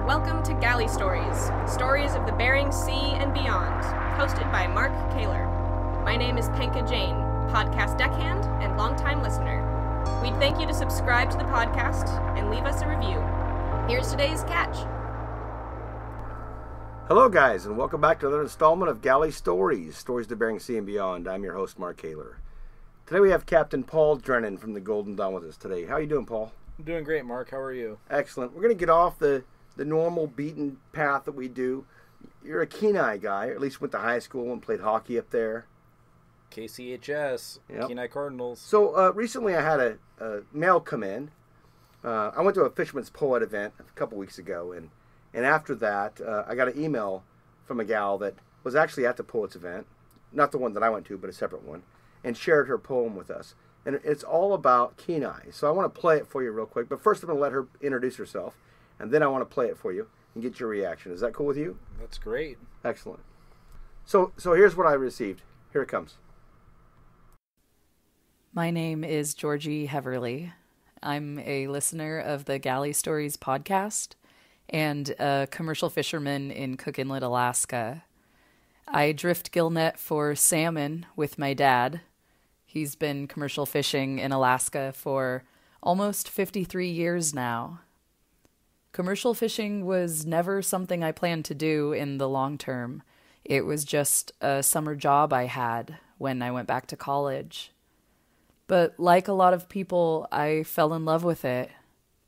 Welcome to Galley Stories, stories of the Bering Sea and beyond, hosted by Mark Kaler. My name is Penka Jane, podcast deckhand and longtime listener. We'd thank you to subscribe to the podcast and leave us a review. Here's today's catch. Hello guys, and welcome back to another installment of Galley Stories, stories of the Bering Sea and beyond. I'm your host, Mark Kaler. Today we have Captain Paul Drennen from the Golden Dawn with us today. How are you doing, Paul? I'm doing great, Mark. How are you? Excellent. We're going to get off the normal beaten path that we do. You're a Kenai guy, or at least went to high school and played hockey up there. KCHS, yep. Kenai Cardinals. So recently I had a mail come in. I went to a Fisherman's Poet event a couple weeks ago, and after that I got an email from a gal that was actually at the Poets event, not the one that I went to, but a separate one, and shared her poem with us. And it's all about Kenai. So I want to play it for you real quick, but first I'm going to let her introduce herself. And then I want to play it for you and get your reaction. Is that cool with you? That's great. Excellent. So here's what I received. Here it comes. My name is Georgie Heverly. I'm a listener of the Galley Stories podcast and a commercial fisherman in Cook Inlet, Alaska. I drift gillnet for salmon with my dad. He's been commercial fishing in Alaska for almost 53 years now. Commercial fishing was never something I planned to do in the long term. It was just a summer job I had when I went back to college. But like a lot of people, I fell in love with it,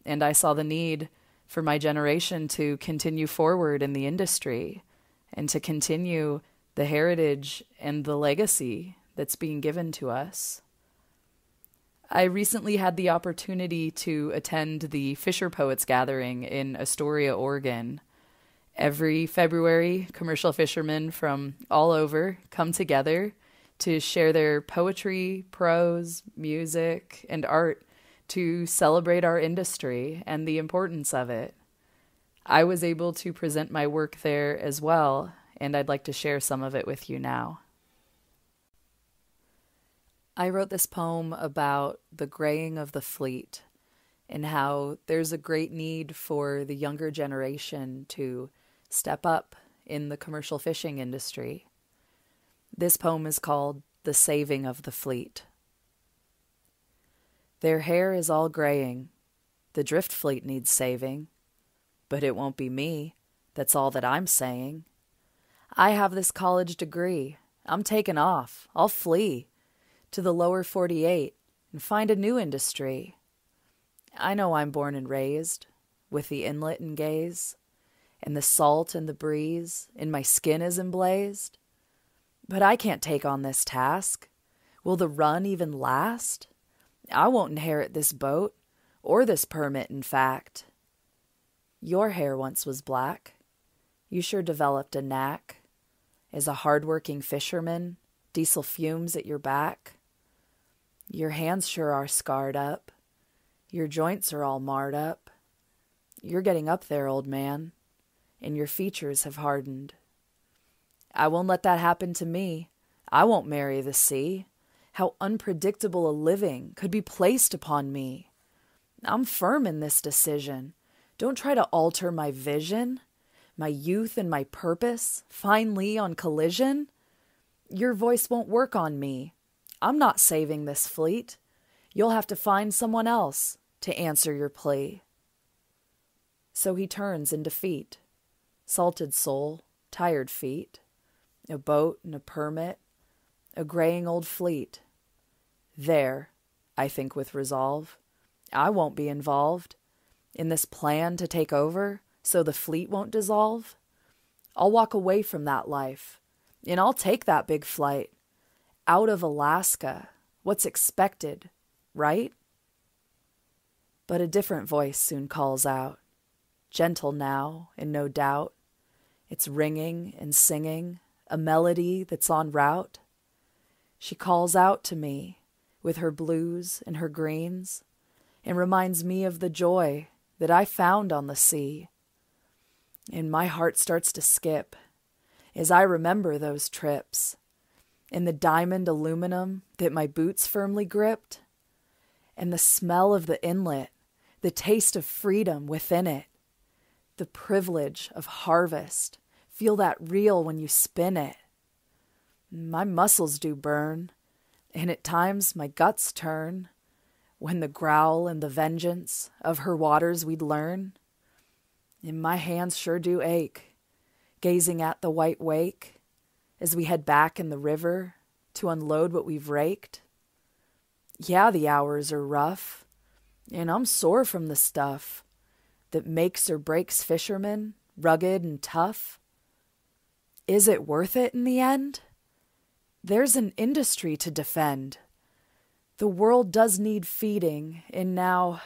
and I saw the need for my generation to continue forward in the industry and to continue the heritage and the legacy that's being given to us. I recently had the opportunity to attend the Fisher Poets Gathering in Astoria, Oregon. Every February, commercial fishermen from all over come together to share their poetry, prose, music, and art to celebrate our industry and the importance of it. I was able to present my work there as well, and I'd like to share some of it with you now. I wrote this poem about the graying of the fleet and how there's a great need for the younger generation to step up in the commercial fishing industry. This poem is called The Saving of the Fleet. Their hair is all graying. The drift fleet needs saving. But it won't be me. That's all that I'm saying. I have this college degree. I'm taking off. I'll flee to the lower 48 and find a new industry. I know I'm born and raised with the inlet and gaze, and the salt and the breeze in my skin is emblazed. But I can't take on this task. Will the run even last? I won't inherit this boat or this permit, in fact. Your hair once was black. You sure developed a knack. As a hard-working fisherman, diesel fumes at your back. Your hands sure are scarred up. Your joints are all marred up. You're getting up there, old man, and your features have hardened. I won't let that happen to me. I won't marry the sea. How unpredictable a living could be placed upon me. I'm firm in this decision. Don't try to alter my vision, my youth and my purpose, finally on collision. Your voice won't work on me. I'm not saving this fleet. You'll have to find someone else to answer your plea. So he turns in defeat. Salted soul, tired feet, a boat and a permit, a graying old fleet. There, I think with resolve, I won't be involved in this plan to take over so the fleet won't dissolve. I'll walk away from that life, and I'll take that big flight. Out of Alaska, what's expected, right? But a different voice soon calls out, gentle now and no doubt. It's ringing and singing, a melody that's en route. She calls out to me with her blues and her greens and reminds me of the joy that I found on the sea. And my heart starts to skip as I remember those trips and the diamond aluminum that my boots firmly gripped, and the smell of the inlet, the taste of freedom within it. The privilege of harvest, feel that reel when you spin it. My muscles do burn, and at times my guts turn, when the growl and the vengeance of her waters we'd learn. And my hands sure do ache, gazing at the white wake, as we head back in the river to unload what we've raked. Yeah, the hours are rough, and I'm sore from the stuff that makes or breaks fishermen rugged and tough. Is it worth it in the end? There's an industry to defend. The world does need feeding, and now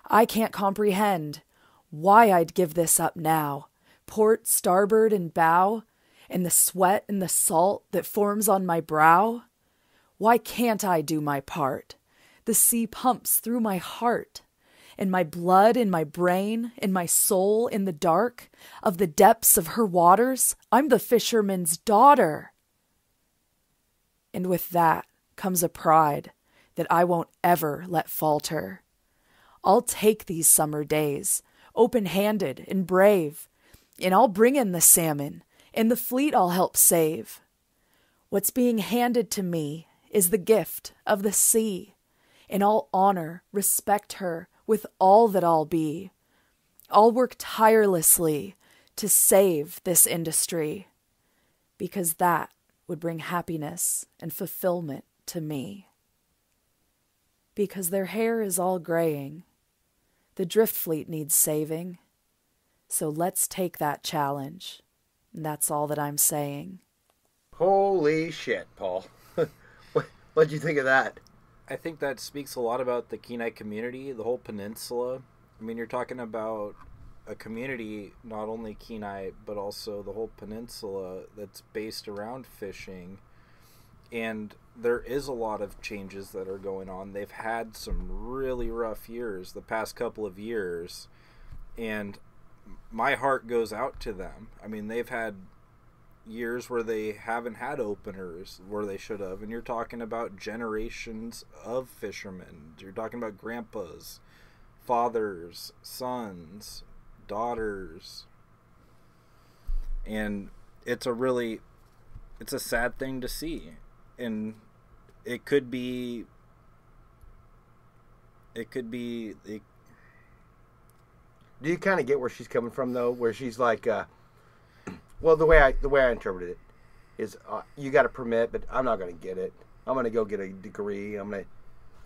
I can't comprehend why I'd give this up now. Port, starboard, and bow, and the sweat and the salt that forms on my brow. Why can't I do my part? The sea pumps through my heart, and my blood in my brain, and my soul in the dark of the depths of her waters. I'm the fisherman's daughter. And with that comes a pride that I won't ever let falter. I'll take these summer days, open-handed and brave, and I'll bring in the salmon, and the fleet I'll help save. What's being handed to me is the gift of the sea, and I'll honor, respect her with all that I'll be. I'll work tirelessly to save this industry, because that would bring happiness and fulfillment to me. Because their hair is all graying, the drift fleet needs saving, so let's take that challenge. And that's all that I'm saying. Holy shit, Paul. What'd you think of that? I think that speaks a lot about the Kenai community, the whole peninsula. I mean, you're talking about a community, not only Kenai, but also the whole peninsula that's based around fishing. And there is a lot of changes that are going on. They've had some really rough years the past couple of years. And my heart goes out to them. I mean, they've had years where they haven't had openers where they should have, and you're talking about generations of fishermen. You're talking about grandpas, fathers, sons, daughters, and it's a sad thing to see. And it could be Do you kind of get where she's coming from, though? Where she's like, well, the way I interpreted it is, you got a permit, but I'm not going to get it. I'm going to go get a degree. I'm going to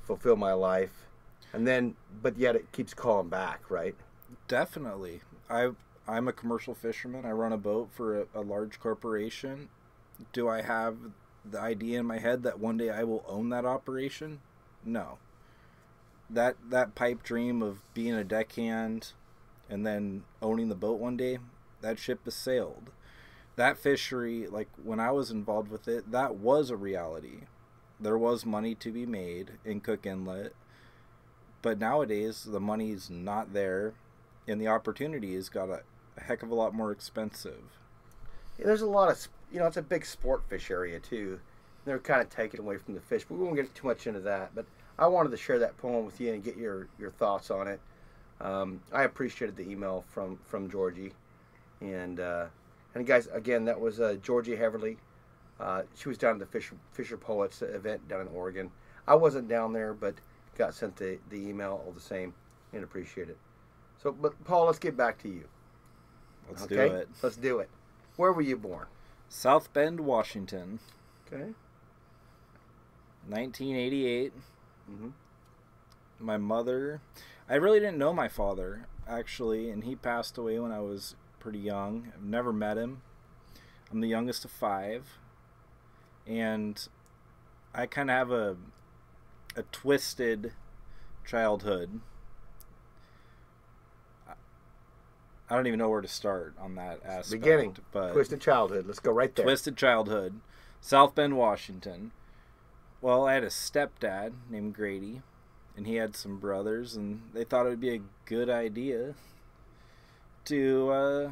fulfill my life, and then, but yet it keeps calling back, right? Definitely. I'm a commercial fisherman. I run a boat for a large corporation. Do I have the idea in my head that one day I will own that operation? No. That pipe dream of being a deckhand and then owning the boat one day, that ship has sailed. That fishery, like when I was involved with it, that was a reality. There was money to be made in Cook Inlet, but nowadays the money's not there, and the opportunity has got a heck of a lot more expensive. Yeah, there's a lot of, it's a big sport fish area too. They're kind of taken away from the fish, but we won't get too much into that. But I wanted to share that poem with you and get your thoughts on it. I appreciated the email from Georgie, and guys, again, that was Georgie Heverly. She was down at the Fisher Poets event down in Oregon. I wasn't down there, but got sent the email all the same, and appreciate it. So, but Paul, let's get back to you. Let's do it. Let's do it. Where were you born? South Bend, Washington. Okay. 1988. Mm-hmm. My mother, I really didn't know my father, actually, and he passed away when I was pretty young. I've never met him. I'm the youngest of 5, and I kind of have a twisted childhood. I don't even know where to start on that aspect. Beginning, but twisted childhood. Let's go right there. Twisted childhood. South Bend, Washington. Well, I had a stepdad named Grady, and he had some brothers, and they thought it would be a good idea to,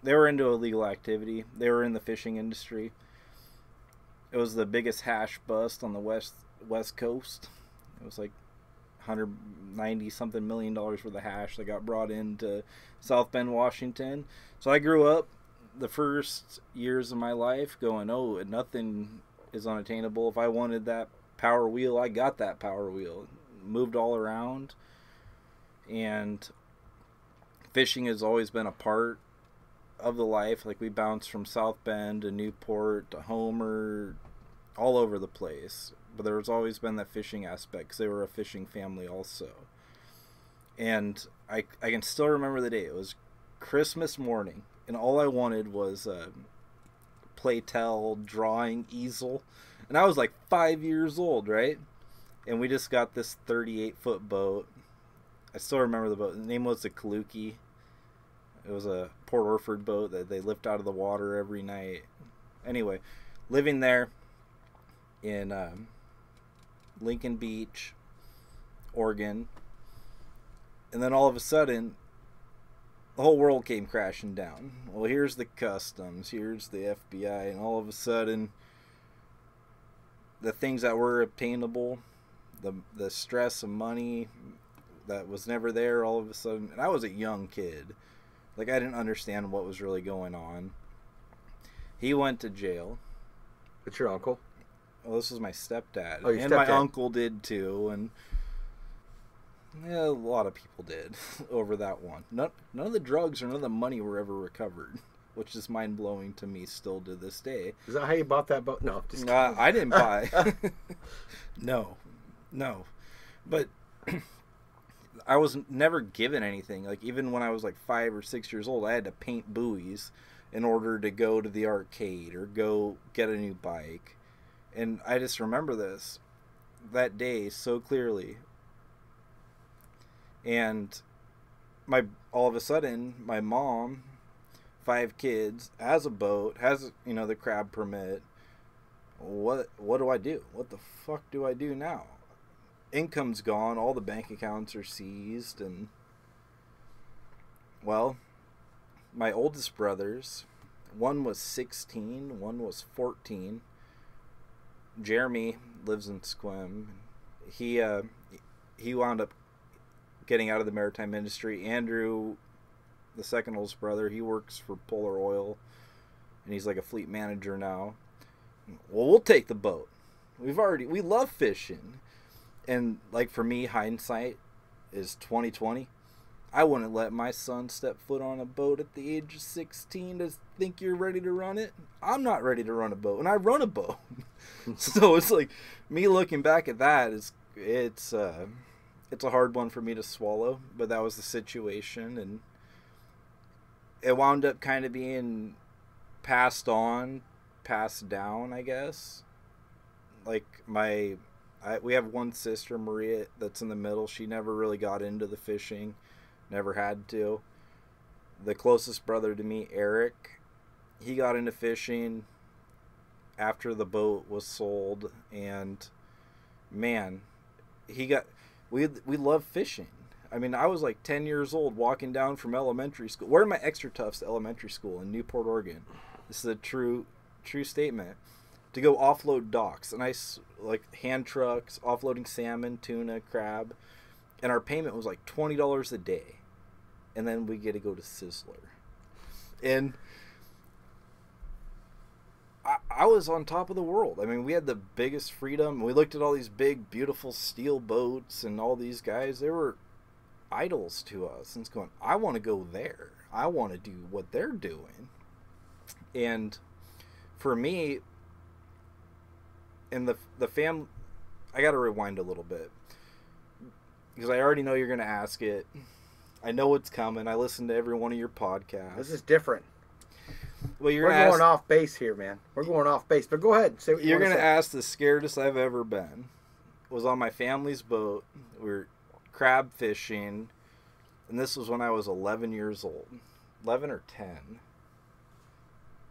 they were into illegal activity. They were in the fishing industry. It was the biggest hash bust on the west coast. It was like $190 something million worth of hash that got brought into South Bend, Washington. So I grew up the first years of my life going, oh, nothing is unattainable. If I wanted that power wheel, I got that power wheel. Moved all around, and fishing has always been a part of the life. Like, we bounced from South Bend to Newport to Homer, all over the place. But there's always been that fishing aspect, because they were a fishing family also. And I can still remember the day. It was Christmas morning, and all I wanted was a Playtel drawing easel. And I was like 5 years old, right? And we just got this 38-foot boat. I still remember the boat. The name was the Kaluki. It was a Port Orford boat that they lift out of the water every night. Anyway, living there in Lincoln Beach, Oregon. And then all of a sudden, the whole world came crashing down. Well, here's the customs, here's the FBI, and all of a sudden, the things that were obtainable, the stress of money that was never there, all of a sudden, and I was a young kid. Like, I didn't understand what was really going on. He went to jail. It's your uncle? Well, this was my stepdad. Oh, your and stepdad. My uncle did too, and yeah, a lot of people did over that one. None of the drugs or none of the money were ever recovered, which is mind-blowing to me still to this day. Is that how you bought that boat? No, just I didn't buy. No. But I was never given anything. Like, even when I was like 5 or 6 years old, I had to paint buoys in order to go to the arcade or go get a new bike. And I just remember that day so clearly. And all of a sudden, my mom, 5 kids, has a boat, has, the crab permit. What do I do? What the fuck do I do now? Income's gone, all the bank accounts are seized, and well, my oldest brothers, one was 16, one was 14. Jeremy lives in Sequim. He wound up getting out of the maritime industry. Andrew, the second oldest brother, he works for Polar Oil, and he's like a fleet manager now. Well, we'll take the boat. We love fishing. And like, for me, hindsight is 2020. I wouldn't let my son step foot on a boat at the age of 16 to think you're ready to run it. I'm not ready to run a boat, and I run a boat. So it's like, me looking back at that, it's a hard one for me to swallow, but that was the situation, and it wound up kind of being passed down, I guess. Like, we have one sister, Maria, that's in the middle. She never really got into the fishing, never had to. The closest brother to me, Eric, he got into fishing after the boat was sold, and man, we love fishing. I mean, I was like 10 years old walking down from elementary school. We're in my Extra Tufts Elementary School in Newport, Oregon. This is a true statement. To go offload docks, and like hand trucks, offloading salmon, tuna, crab, and our payment was like $20 a day, and then we get to go to Sizzler, and I was on top of the world. I mean, we had the biggest freedom. We looked at all these big, beautiful steel boats, and all these guys, they were idols to us, and it's going, I want to go there. I want to do what they're doing. And for me, and the fam, I got to rewind a little bit, because I already know you're going to ask it. I know it's coming. I listened to every one of your podcasts. This is different. Well, we're going off base here, man. We're going off base, but go ahead. Say what you're going to ask the scaredest I've ever been. Was on my family's boat. We were crab fishing, and this was when I was 11 years old. 11 or 10.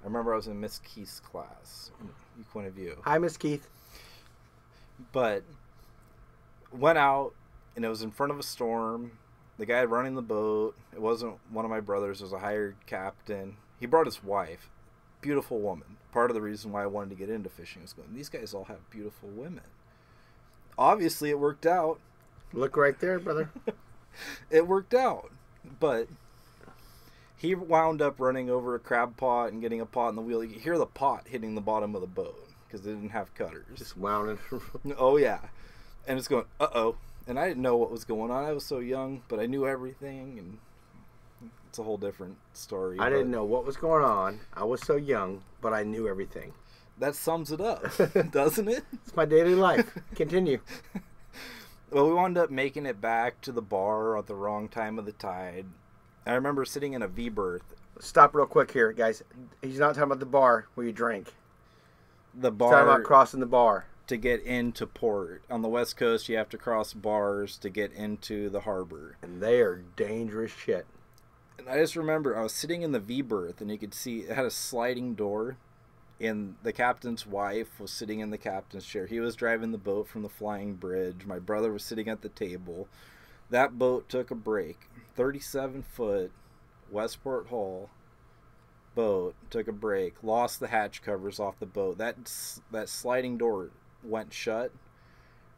I remember I was in Miss Keith's class. Point of view. Hi, Miss Keith. But went out, and it was in front of a storm. The guy running the boat, it wasn't one of my brothers, it was a hired captain. He brought his wife, beautiful woman. Part of the reason why I wanted to get into fishing was going, these guys all have beautiful women. Obviously, it worked out. Look right there, brother. It worked out. But he wound up running over a crab pot and getting a pot in the wheel. You could hear the pot hitting the bottom of the boat because they didn't have cutters. Just wound it. Oh, yeah. And it's going, uh-oh. And I didn't know what was going on. I was so young, but I knew everything, and it's a whole different story. I didn't know what was going on. I was so young, but I knew everything. That sums it up, doesn't it? It's my daily life. Continue. Well, we wound up making it back to the bar at the wrong time of the tide. I remember sitting in a V-berth. Stop real quick here, guys. He's not talking about the bar where you drink. The bar. He's talking about crossing the bar. To get into port. On the West Coast, you have to cross bars to get into the harbor. And they are dangerous shit. And I just remember I was sitting in the V-berth, and you could see it had a sliding door, and the captain's wife was sitting in the captain's chair. He was driving the boat from the flying bridge. My brother was sitting at the table. That boat took a break. 37-foot Westport Hull boat took a break. Lost the hatch covers off the boat. That sliding door went shut,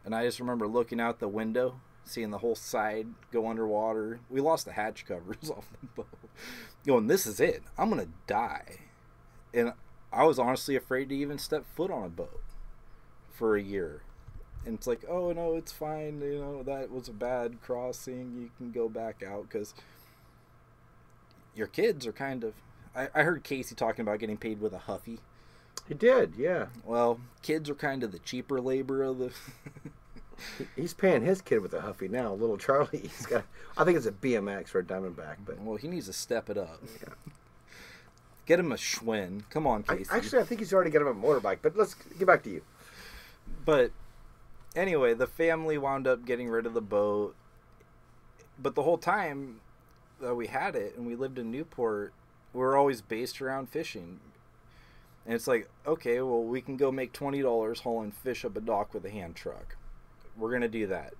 and I just remember looking out the window, seeing the whole side go underwater. We lost the hatch covers off the boat. Going, this is it. I'm gonna die. And I was honestly afraid to even step foot on a boat for a year. And it's like, oh no, it's fine. You know, that was a bad crossing. You can go back out because your kids are kind of. I heard Casey talking about getting paid with a Huffy. He did, yeah. Well, kids are kind of the cheaper labor of the... He's paying his kid with a Huffy now, little Charlie. He's got, I think it's a BMX for a Diamondback, but well, he needs to step it up. Yeah. Get him a Schwinn. Come on, Casey. I think he's already got him a motorbike, but let's get back to you. But anyway, the family wound up getting rid of the boat. But the whole time that we had it and we lived in Newport, we were always based around fishing. And it's like, okay, well, we can go make $20 hauling fish up a dock with a hand truck. We're going to do that.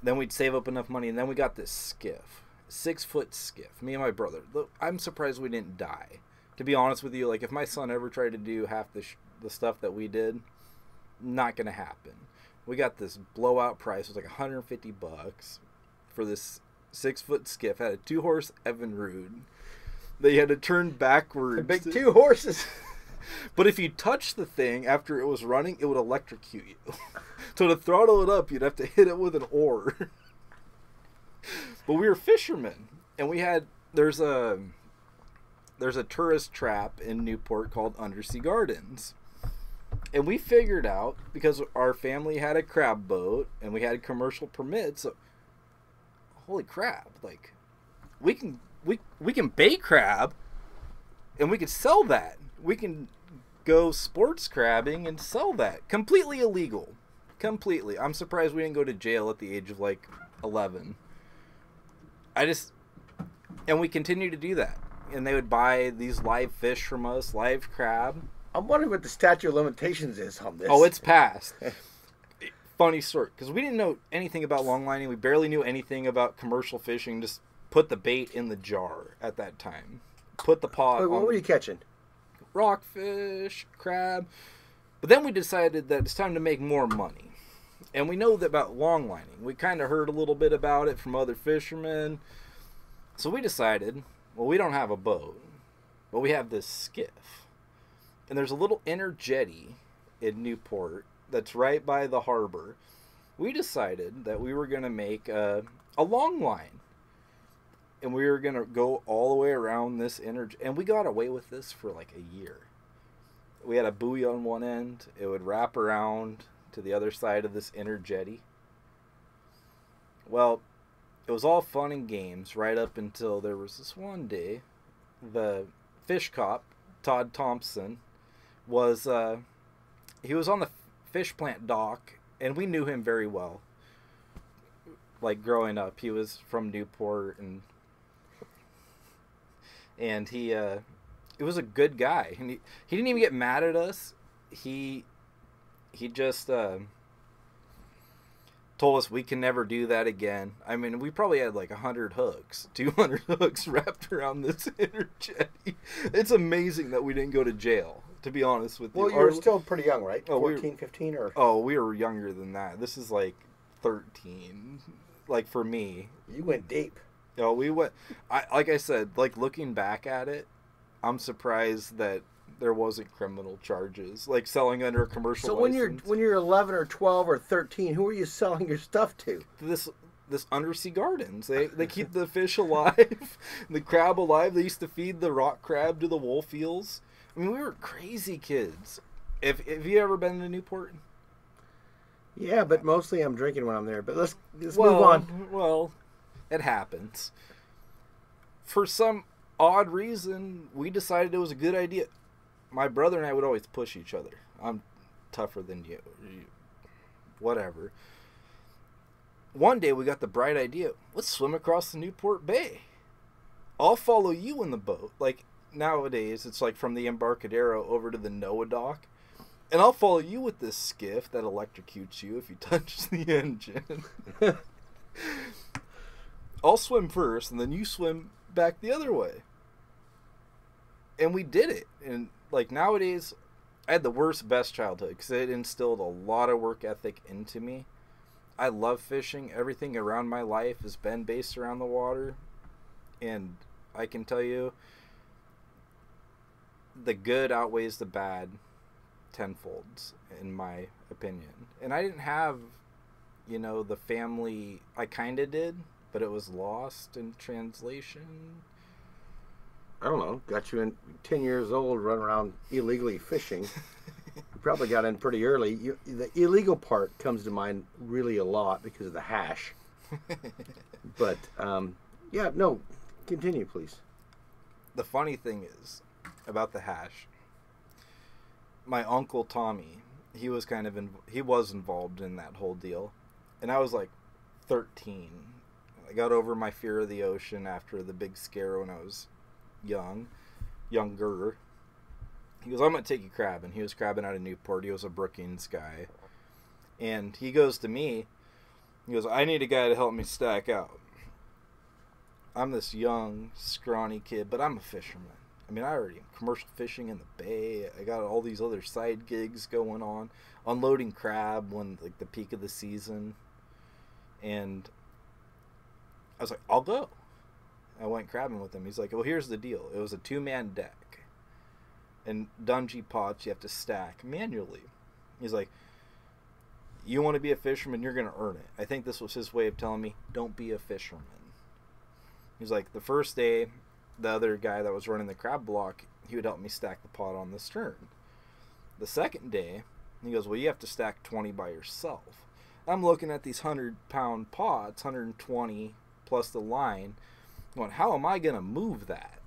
Then we'd save up enough money, and then we got this skiff. 6-foot skiff. Me and my brother. Look, I'm surprised we didn't die. To be honest with you, like, if my son ever tried to do half the stuff that we did, not going to happen. We got this blowout price. It was like $150 for this 6-foot skiff. Had a 2-horse Evinrude. They had to turn backwards. The big 2 horses. But if you touched the thing after it was running, it would electrocute you. So to throttle it up, you'd have to hit it with an oar. But we were fishermen, and we had there's a tourist trap in Newport called Undersea Gardens. And we figured out, because our family had a crab boat and we had commercial permits, so, holy crap, like we can bait crab and we can sell that. We can go sports crabbing and sell that. Completely illegal. Completely. I'm surprised we didn't go to jail at the age of like 11. And we continue to do that. And they would buy these live fish from us, live crab. I'm wondering what the statute of limitations is on this. Oh, it's passed. Funny story. Because we didn't know anything about longlining. We barely knew anything about commercial fishing. Just put the bait in the jar at that time. Put the pot on. What were you catching? Rockfish, crab. But then we decided that it's time to make more money. And we know that about longlining. We kind of heard a little bit about it from other fishermen. So we decided, well, we don't have a boat, but we have this skiff. And there's a little inner jetty in Newport that's right by the harbor. We decided that we were going to make a long line. And we were going to go all the way around this inner... And we got away with this for like a year. We had a buoy on one end. It would wrap around to the other side of this inner jetty. Well, it was all fun and games right up until there was this one day. The fish cop, Todd Thompson, was... he was on the fish plant dock, and we knew him very well. Like, growing up, he was from Newport, and he was a good guy. And he didn't even get mad at us. He just told us we can never do that again. I mean, we probably had like 100 hooks, 200 hooks wrapped around this inner jetty. It's amazing that we didn't go to jail, to be honest with you. Well, you were still pretty young, right? Oh, 14, 15? Or... Oh, we were younger than that. This is like 13. Like, for me. You went deep. You know, we went... like I said, like, looking back at it, I'm surprised that there wasn't criminal charges. Like, selling under a commercial license. So when you're 11 or 12 or 13, who are you selling your stuff to? This undersea gardens. They keep the fish alive, the crab alive. They used to feed the rock crab to the wolf eels. I mean, we were crazy kids. Have you ever been to Newport? Yeah, but mostly I'm drinking when I'm there. But let's move on. Well, it happens. For some odd reason, we decided it was a good idea. My brother and I would always push each other. I'm tougher than you. Whatever. One day we got the bright idea, let's swim across the Newport Bay. I'll follow you in the boat. Like, nowadays, it's like from the Embarcadero over to the NOAA dock. And I'll follow you with this skiff that electrocutes you if you touch the engine. I'll swim first, and then you swim back the other way. And we did it. And, like, nowadays, I had the best childhood because it instilled a lot of work ethic into me. I love fishing. Everything around my life has been based around the water. And I can tell you, the good outweighs the bad tenfolds, in my opinion. And I didn't have, the family. I kind of did, but it was lost in translation. I don't know. Got you in 10 years old, running around illegally fishing. You probably got in pretty early. The illegal part comes to mind really a lot because of the hash. But, continue, please. The funny thing is, about the hash, my uncle Tommy, he was involved in that whole deal. And I was like 13. I got over my fear of the ocean after the big scare when I was younger. He goes, I'm going to take you crabbing. He was crabbing out of Newport. He was a Brookings guy. And he goes to me, he goes, I need a guy to help me stack out. I'm this young, scrawny kid, but I'm a fisherman. I mean, I already am commercial fishing in the bay. I got all these other side gigs going on. Unloading crab when, like, the peak of the season. And I was like, I'll go. I went crabbing with him. He's like, well, here's the deal. It was a 2-man deck. And dungy pots you have to stack manually. He's like, you want to be a fisherman, you're going to earn it. I think this was his way of telling me, don't be a fisherman. He's like, the first day, the other guy that was running the crab block, he would help me stack the pot on the stern. The second day, he goes, well, you have to stack 20 by yourself. I'm looking at these 100-pound pots, 120 plus the line, going, how am I going to move that?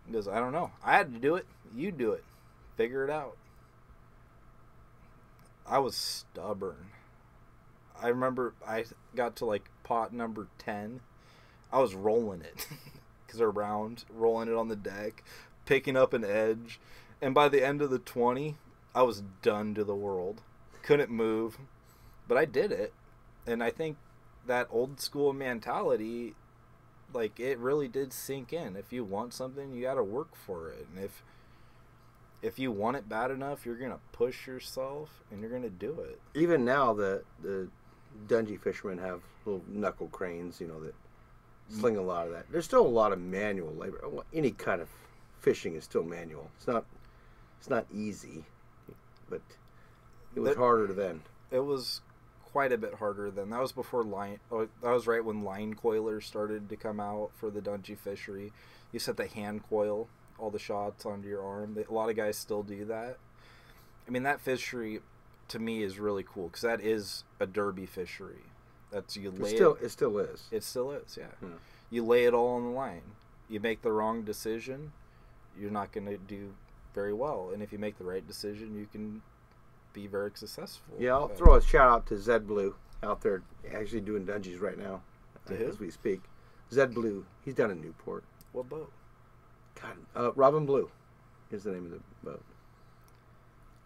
He goes, I don't know. I had to do it. You do it. Figure it out. I was stubborn. I remember I got to like pot number 10. I was rolling it because they're round, rolling it on the deck, picking up an edge. And by the end of the 20, I was done to the world. Couldn't move. But I did it. And I think that old school mentality, like, it really did sink in. If you want something, you got to work for it. And if you want it bad enough, you're going to push yourself and you're going to do it. Even now, the dungy fishermen have little knuckle cranes, that sling a lot of that. There's still a lot of manual labor. Any kind of fishing is still manual. It's not easy, but it was harder then. It was quite a bit harder then. That was before line. That was right when line coilers started to come out for the dungy fishery. You set the hand coil all the shots onto your arm. A lot of guys still do that. I mean, that fishery to me is really cool because that is a derby fishery. It still is. It still is, yeah. You lay it all on the line. You make the wrong decision, you're not going to do very well. And if you make the right decision, you can be very successful. Yeah, I'll throw a shout out to Zed Blue out there actually doing dungeons right now as we speak. Zed Blue, he's down in Newport. What boat? God, Robin Blue is the name of the boat.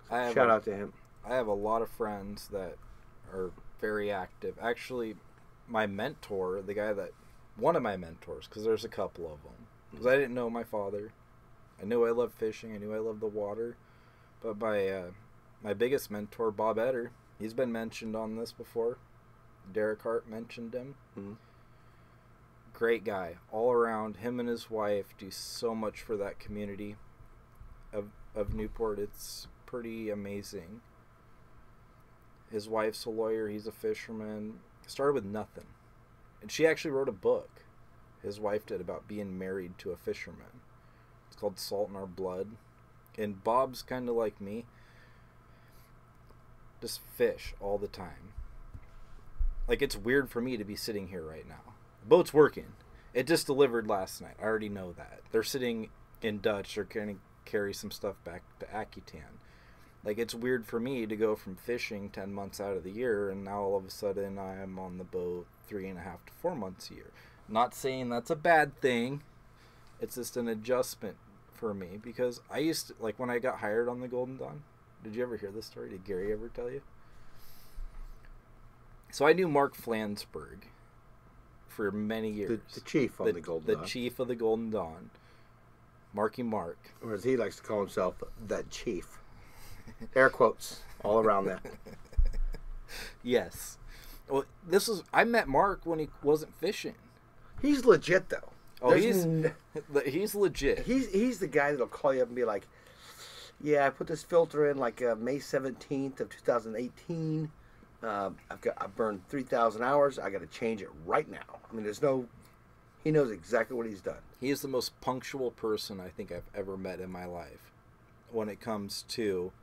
So shout out to him. I have a lot of friends that are very active. Actually, my mentor, one of my mentors, because there's a couple of them, because I didn't know my father. I knew I loved fishing. I knew I loved the water. But my biggest mentor, Bob Etter, He's been mentioned on this before. Derek Hart mentioned him. Mm-hmm. Great guy. All around. Him and his wife do so much for that community of Newport. It's pretty amazing. His wife's a lawyer. He's a fisherman. Started with nothing. And she actually wrote a book, his wife did, about being married to a fisherman. It's called Salt in Our Blood. And Bob's kind of like me. Just fish all the time. Like, it's weird for me to be sitting here right now. The boat's working. It just delivered last night. I already know that. They're sitting in Dutch. They're going to carry some stuff back to Akutan. Like, it's weird for me to go from fishing 10 months out of the year, and now all of a sudden I'm on the boat 3.5 to 4 months a year. Not saying that's a bad thing. It's just an adjustment for me, because I used to, like, when I got hired on the Golden Dawn, did you ever hear this story? Did Gary ever tell you? So I knew Mark Flansburgh for many years. The chief on the Golden Dawn. The chief of the Golden Dawn. Marky Mark. Or as he likes to call himself, the chief. Air quotes all around that. Yes. Well, I met Mark when he wasn't fishing. He's legit, though. Oh, he's legit. He's the guy that'll call you up and be like, yeah, I put this filter in like May 17th of 2018. I burned 3,000 hours. I got to change it right now. I mean, he knows exactly what he's done. He is the most punctual person I think I've ever met in my life when it comes to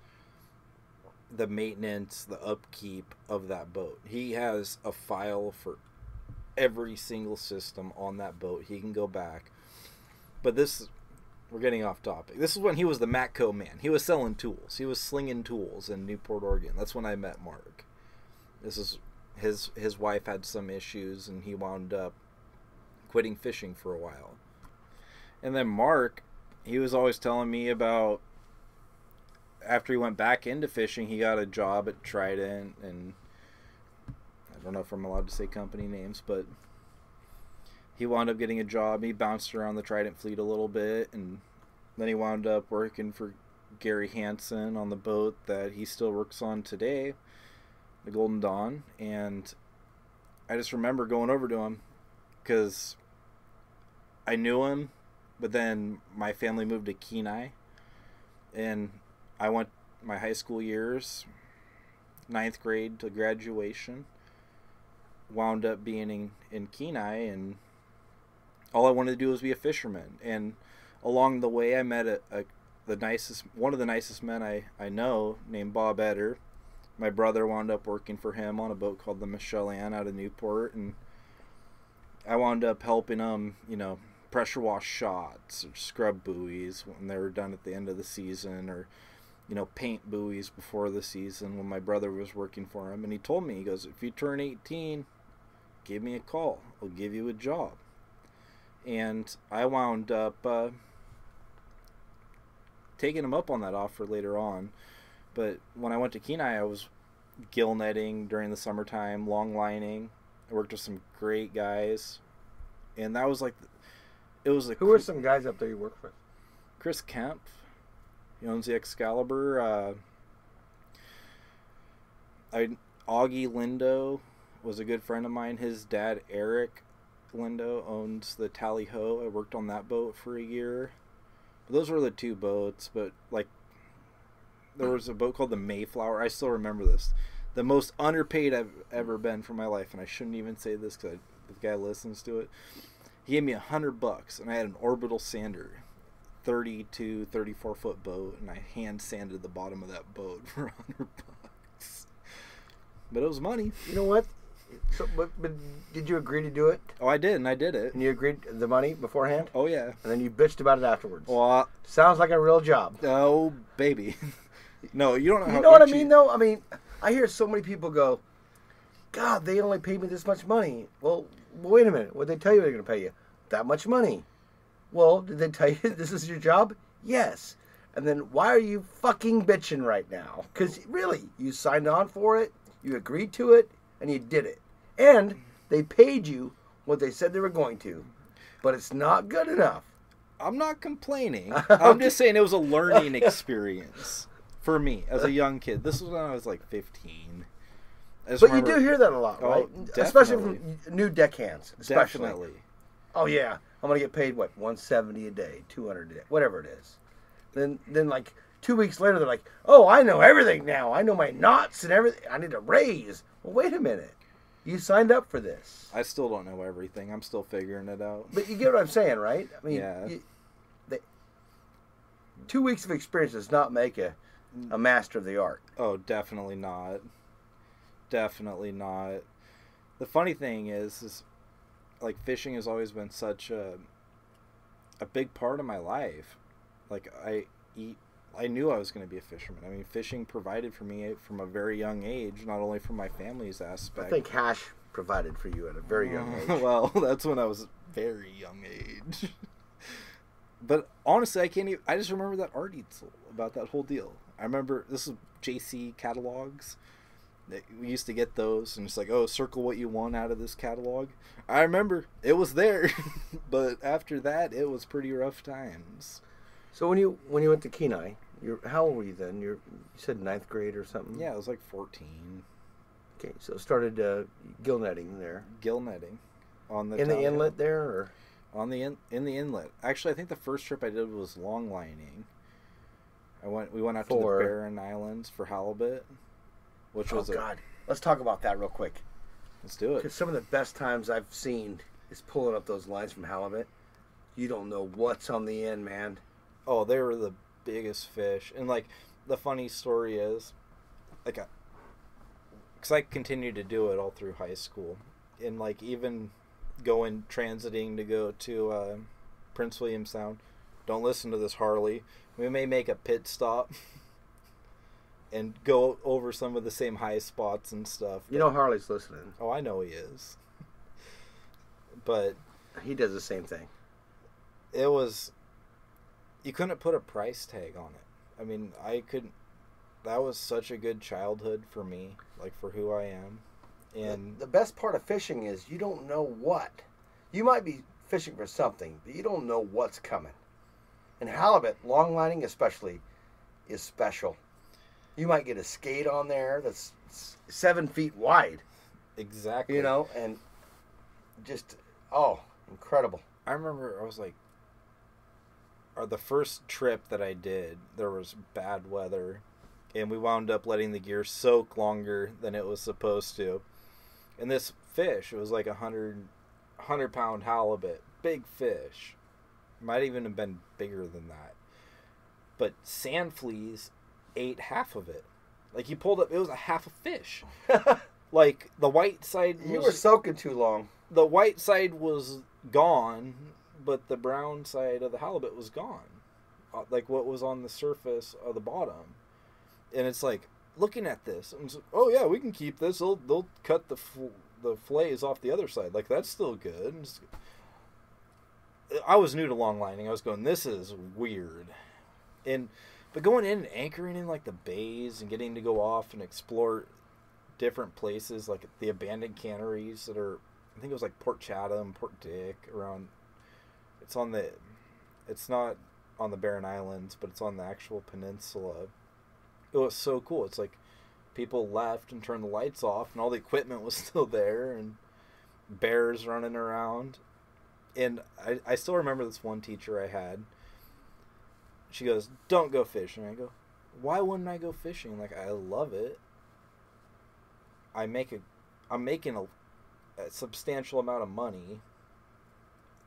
the maintenance, the upkeep of that boat. He has a file for every single system on that boat. He can go back. But we're getting off topic. This is when he was the Matco man. He was selling tools. He was slinging tools in Newport, Oregon. That's when I met Mark. This is his wife had some issues, and he wound up quitting fishing for a while. And then Mark, he was always telling me about, after he went back into fishing, he got a job at Trident, and I don't know if I'm allowed to say company names, but he wound up getting a job. He bounced around the Trident fleet a little bit, and then he wound up working for Gary Hansen on the boat that he still works on today, the Golden Dawn. And I just remember going over to him because I knew him, but then my family moved to Kenai, and I went my high school years, 9th grade to graduation, wound up being in Kenai, and all I wanted to do was be a fisherman. And along the way, I met one of the nicest men I know, named Bob Eder. My brother wound up working for him on a boat called the Michelle Ann out of Newport, and I wound up helping him, pressure wash shots or scrub buoys when they were done at the end of the season, or paint buoys before the season when my brother was working for him. And he told me, he goes, if you turn 18, give me a call. I'll give you a job. And I wound up taking him up on that offer later on. But when I went to Kenai, I was gill netting during the summertime, long lining. I worked with some great guys. And that was like, Who were some guys up there you worked with? Chris Kemp. He owns the Excalibur. Augie Lindo was a good friend of mine. His dad, Eric Lindo, owns the Tally Ho. I worked on that boat for a year. But those were the two boats. But, there was a boat called the Mayflower. I still remember this. The most underpaid I've ever been for my life. And I shouldn't even say this because the guy listens to it. He gave me $100, and I had an orbital sander. 32, 34 foot boat, and I hand sanded the bottom of that boat for $100. But it was money. You know what? So, but did you agree to do it? Oh, I did, and I did it. And you agreed the money beforehand? Oh, yeah. And then you bitched about it afterwards. Well, sounds like a real job. Oh, baby. No, you don't know how. You know what I mean, though? I mean, I hear so many people go, God, they only paid me this much money. Well, wait a minute. What did they tell you they're going to pay you? That much money. Well, did they tell you this is your job? Yes. And then why are you fucking bitching right now? Because really, you signed on for it, you agreed to it, and you did it. And they paid you what they said they were going to. But it's not good enough. I'm not complaining. I'm just saying it was a learning experience for me as a young kid. This was when I was like 15. But you do hear that a lot, right? Especially definitely. from new deckhands. Especially. Definitely. Oh yeah, I'm gonna get paid what, $170 a day, $200 a day, whatever it is. Then like 2 weeks later, they're like, oh, I know everything now. I know my knots and everything. I need a raise. Well, wait a minute. You signed up for this. I still don't know everything. I'm still figuring it out. But you get what I'm saying, right? I mean, yeah. 2 weeks of experience does not make a master of the art. Oh, definitely not. Definitely not. The funny thing is like fishing has always been such a big part of my life. Like I knew I was going to be a fisherman. I mean, fishing provided for me from a very young age, not only from my family's aspect. I think cash provided for you at a very young age. Well, that's when I was very young age. But honestly, I just remember that article about that whole deal. I remember this is JC catalogs. We used to get those, and it's like, oh, circle what you want out of this catalog. I remember it was there, but after that, it was pretty rough times. So when you went to Kenai, how old were you then? You said 9th grade or something? Yeah, I was like 14. Okay, so started gill netting there. Gill netting on the in the inlet there, or in the inlet. Actually, I think the first trip I did was long lining. We went out to the Barren Islands for halibut, which was God. Let's talk about that real quick. Let's do it. Because some of the best times I've seen is pulling up those lines from halibut. You don't know what's on the end, man. Oh, they were the biggest fish. And, like, the funny story is, like, because I continued to do it all through high school. And, like, even transiting to go to Prince William Sound. Don't listen to this, Harley. We may make a pit stop and go over some of the same high spots and stuff. You know Harley's listening. Oh, I know he is. But he does the same thing. It was... You couldn't put a price tag on it. I mean, that was such a good childhood for me, like for who I am. And the best part of fishing is you don't know what. You might be fishing for something, but you don't know what's coming. And halibut, long lining especially, is special. You might get a skate on there that's 7 feet wide. Exactly. You know, and just, incredible. I remember I was like, the first trip that I did, there was bad weather, and we wound up letting the gear soak longer than it was supposed to. And this fish, it was like 100-pound halibut, big fish. Might even have been bigger than that. But sand fleas ate half of it. Like, he pulled up, it was a half a fish. Like, the white side was... You were soaking too long. The white side was gone, but the brown side of the halibut was gone. Like, what was on the surface of the bottom. And it's like, looking at this, and it's like, oh, yeah, we can keep this. They'll cut the fillets off the other side. Like, that's still good. I was new to long lining. I was going, this is weird. But going in and anchoring in, like, the bays and getting to go off and explore different places, like the abandoned canneries that are, I think it was like Port Chatham, Port Dick, around, it's not on the Barren Islands, but it's on the actual peninsula. It was so cool. It's like people left and turned the lights off and all the equipment was still there and bears running around. And I still remember this one teacher I had. She goes, don't go fishing. I go, why wouldn't I go fishing? Like, I love it. I'm making a substantial amount of money,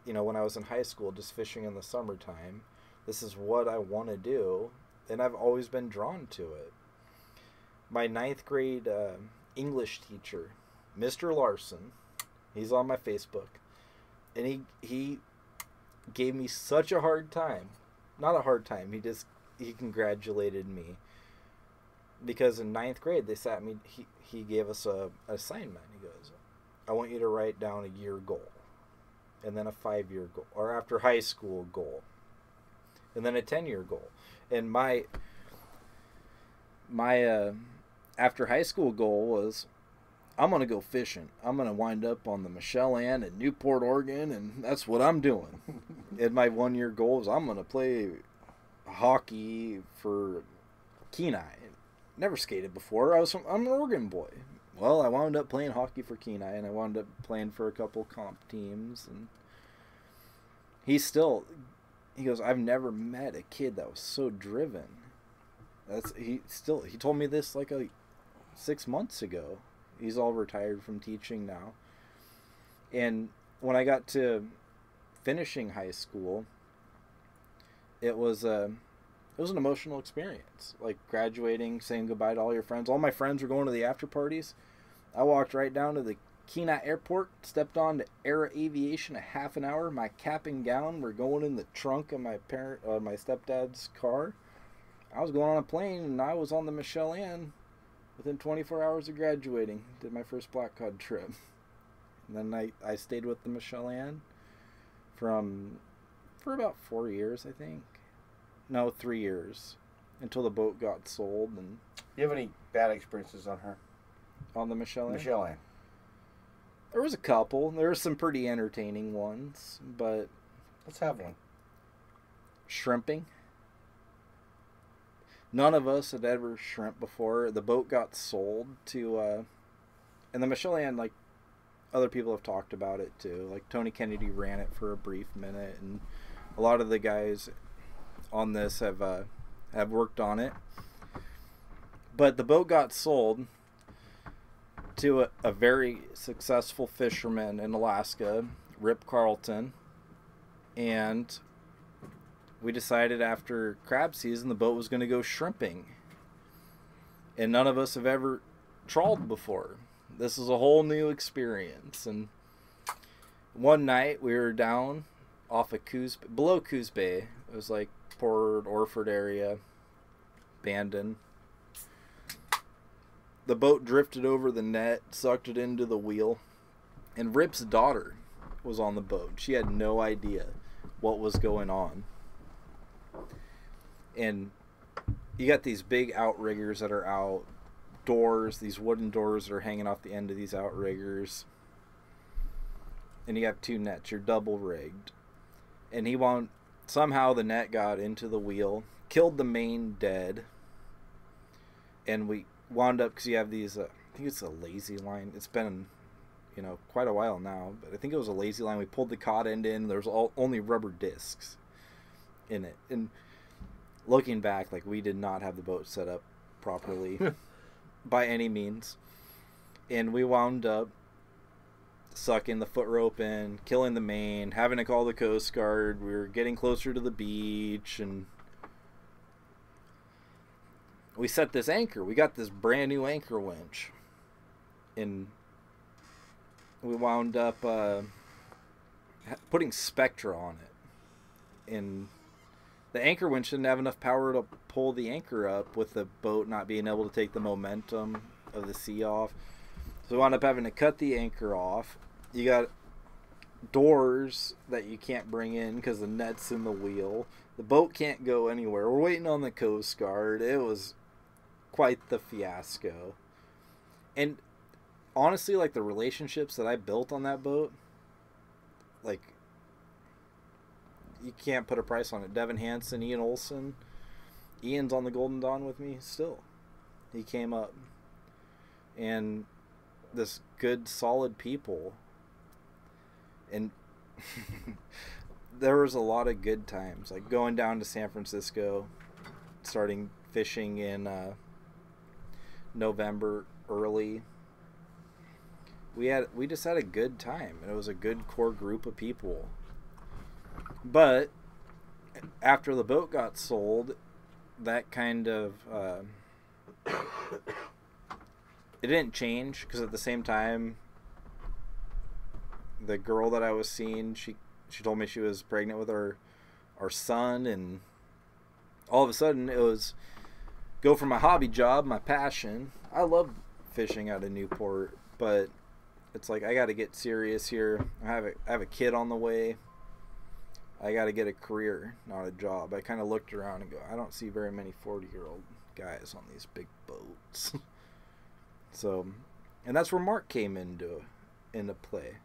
when I was in high school, just fishing in the summertime. This is what I want to do, and I've always been drawn to it. My 9th grade English teacher, Mr. Larson, he's on my Facebook, and he gave me such a hard time. Not a hard time, he congratulated me. Because in 9th grade, they sat me, he gave us an assignment. He goes, I want you to write down a year goal, and then a 5-year goal, or after high school goal, and then a 10-year goal. And my after high school goal was, I'm going to go fishing. I'm going to wind up on the Michelle-Ann in Newport, Oregon, and that's what I'm doing. And my 1-year goal is I'm going to play hockey for Kenai. Never skated before. I'm an Oregon boy. well, I wound up playing hockey for Kenai, and I wound up playing for a couple comp teams, and he goes, I've never met a kid that was so driven. He told me this like 6 months ago. He's all retired from teaching now. And when I got to finishing high school, it was an emotional experience. Like graduating, saying goodbye to all your friends. All my friends were going to the after parties. I walked right down to the Kenai Airport, stepped on to Era Aviation a half an hour. My cap and gown were going in the trunk of my stepdad's car. I was going on a plane, and I was on the Michelle Ann within 24 hours of graduating. Did my first Black Cod trip. And then I stayed with the Michelle Ann for about 4 years, I think. No, 3 years, until the boat got sold. And you have any bad experiences on her? On the Michelle Ann? Michelle Ann. There was a couple. There were some pretty entertaining ones, but... Let's have one. Shrimping. None of us had ever shrimp before. The boat got sold to... and the Michelle Ann, like, other people have talked about it, too. Like, Tony Kennedy ran it for a brief minute, and a lot of the guys on this have worked on it. But the boat got sold to a very successful fisherman in Alaska, Rip Carlton, and we decided after crab season the boat was going to go shrimping. And none of us have ever trawled before. This is a whole new experience. And one night we were down off of below Coos Bay. It was like Port Orford area, abandoned. The boat drifted over the net, sucked it into the wheel, and Rip's daughter was on the boat. She had no idea what was going on. And you got these big outriggers that are out, doors, these wooden doors that are hanging off the end of these outriggers. And you have 2 nets, you're double rigged. And somehow the net got into the wheel, killed the main dead, and we wound up, because you have these, I think it's a lazy line. It's been, quite a while now, but I think it was a lazy line. We pulled the cod end in. There was only rubber discs in it. And looking back, like, we did not have the boat set up properly by any means. And we wound up sucking the foot rope in, killing the main, having to call the Coast Guard. We were getting closer to the beach, and we set this anchor. We got this brand new anchor winch, and we wound up putting Spectra on it. And the anchor winch didn't have enough power to pull the anchor up, with the boat not being able to take the momentum of the sea off. So we wound up having to cut the anchor off. You got doors that you can't bring in because the net's in the wheel. The boat can't go anywhere. We're waiting on the Coast Guard. It was quite the fiasco. And honestly, like, the relationships that I built on that boat, like, you can't put a price on it. Devin Hansen, Ian Olson. Ian's on the Golden Dawn with me still. He came up. And this good, solid people. And there was a lot of good times. Like, going down to San Francisco, starting fishing in November early. We just had a good time, and it was a good core group of people. But after the boat got sold, that kind of it didn't change, because at the same time, the girl that I was seeing, she told me she was pregnant with our son, and all of a sudden it was go from my hobby job, my passion. I love fishing out of Newport, but it's like, I got to get serious here. I have a kid on the way. I got to get a career, not a job. I kind of looked around and go, I don't see very many 40-year-old guys on these big boats. So, and that's where Mark came into play.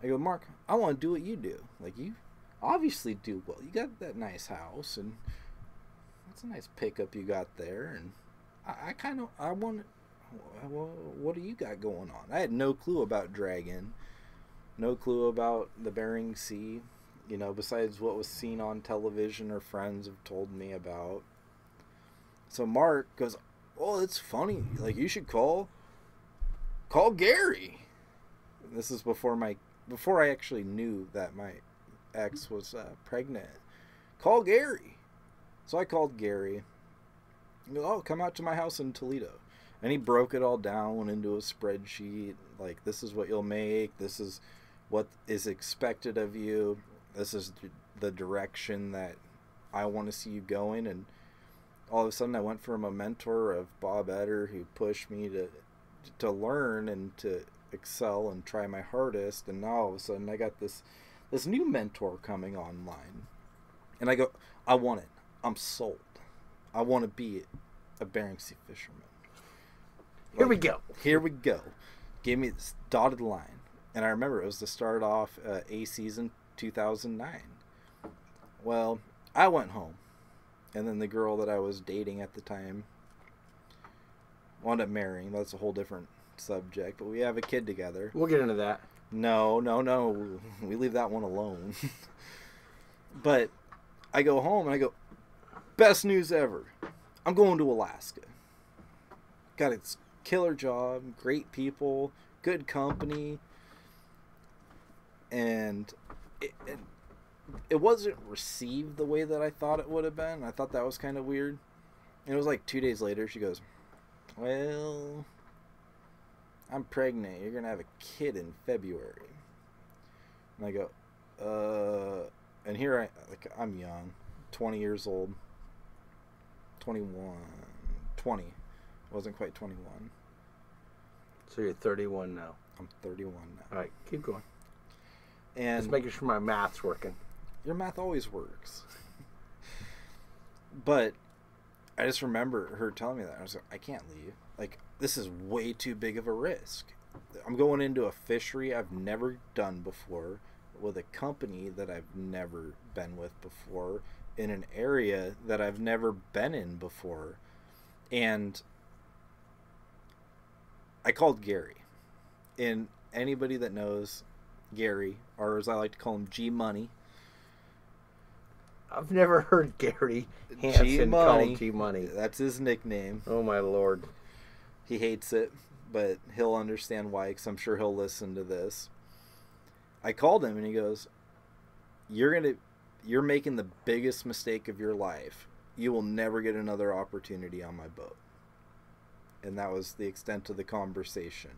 I go, Mark, I want to do what you do. Like, you obviously do well. You got that nice house, and that's a nice pickup you got there. And I want well, what do you got going on? I had no clue about dragon, no clue about the Bering Sea, besides what was seen on television or friends have told me about. So Mark goes, "Oh, it's funny. Like, you should call Gary." This is before I actually knew that my ex was pregnant. Call Gary. So I called Gary. He goes, "Oh, come out to my house in Toledo." And he broke it all down into a spreadsheet. Like, this is what you'll make. This is what is expected of you. This is the direction that I want to see you going. And all of a sudden I went from a mentor of Bob Etter, who pushed me to learn and to excel and try my hardest. And now all of a sudden I got this new mentor coming online. And I go, I want it. I'm sold. I want to be a Bering Sea fisherman. Here we go. Here we go. Gave me this dotted line. And I remember it was to start off A season 2009. Well, I went home. And then the girl that I was dating at the time wound up marrying. That's a whole different subject. But we have a kid together. We'll get into that. No. We leave that one alone. But I go home and I go, best news ever. I'm going to Alaska. Got a killer job, great people, good company. And it wasn't received the way that I thought it would have been. I thought that was kind of weird. And it was like 2 days later, she goes, "Well, I'm pregnant. You're going to have a kid in February." And I go, and here I'm young, 20 years old, 20. Wasn't quite 21. So you're 31 now. I'm 31 now. All right, keep going. And just making sure my math's working. Your math always works. But I just remember her telling me that. I was like, I can't leave. Like, this is way too big of a risk. I'm going into a fishery I've never done before, with a company that I've never been with before, in an area that I've never been in before. And I called Gary. And anybody that knows Gary, or as I like to call him, G Money. I've never heard Gary Hansen called G Money. That's his nickname. Oh my Lord. He hates it, but he'll understand why, because I'm sure he'll listen to this. I called him and he goes, you're making the biggest mistake of your life. You will never get another opportunity on my boat. And that was the extent of the conversation.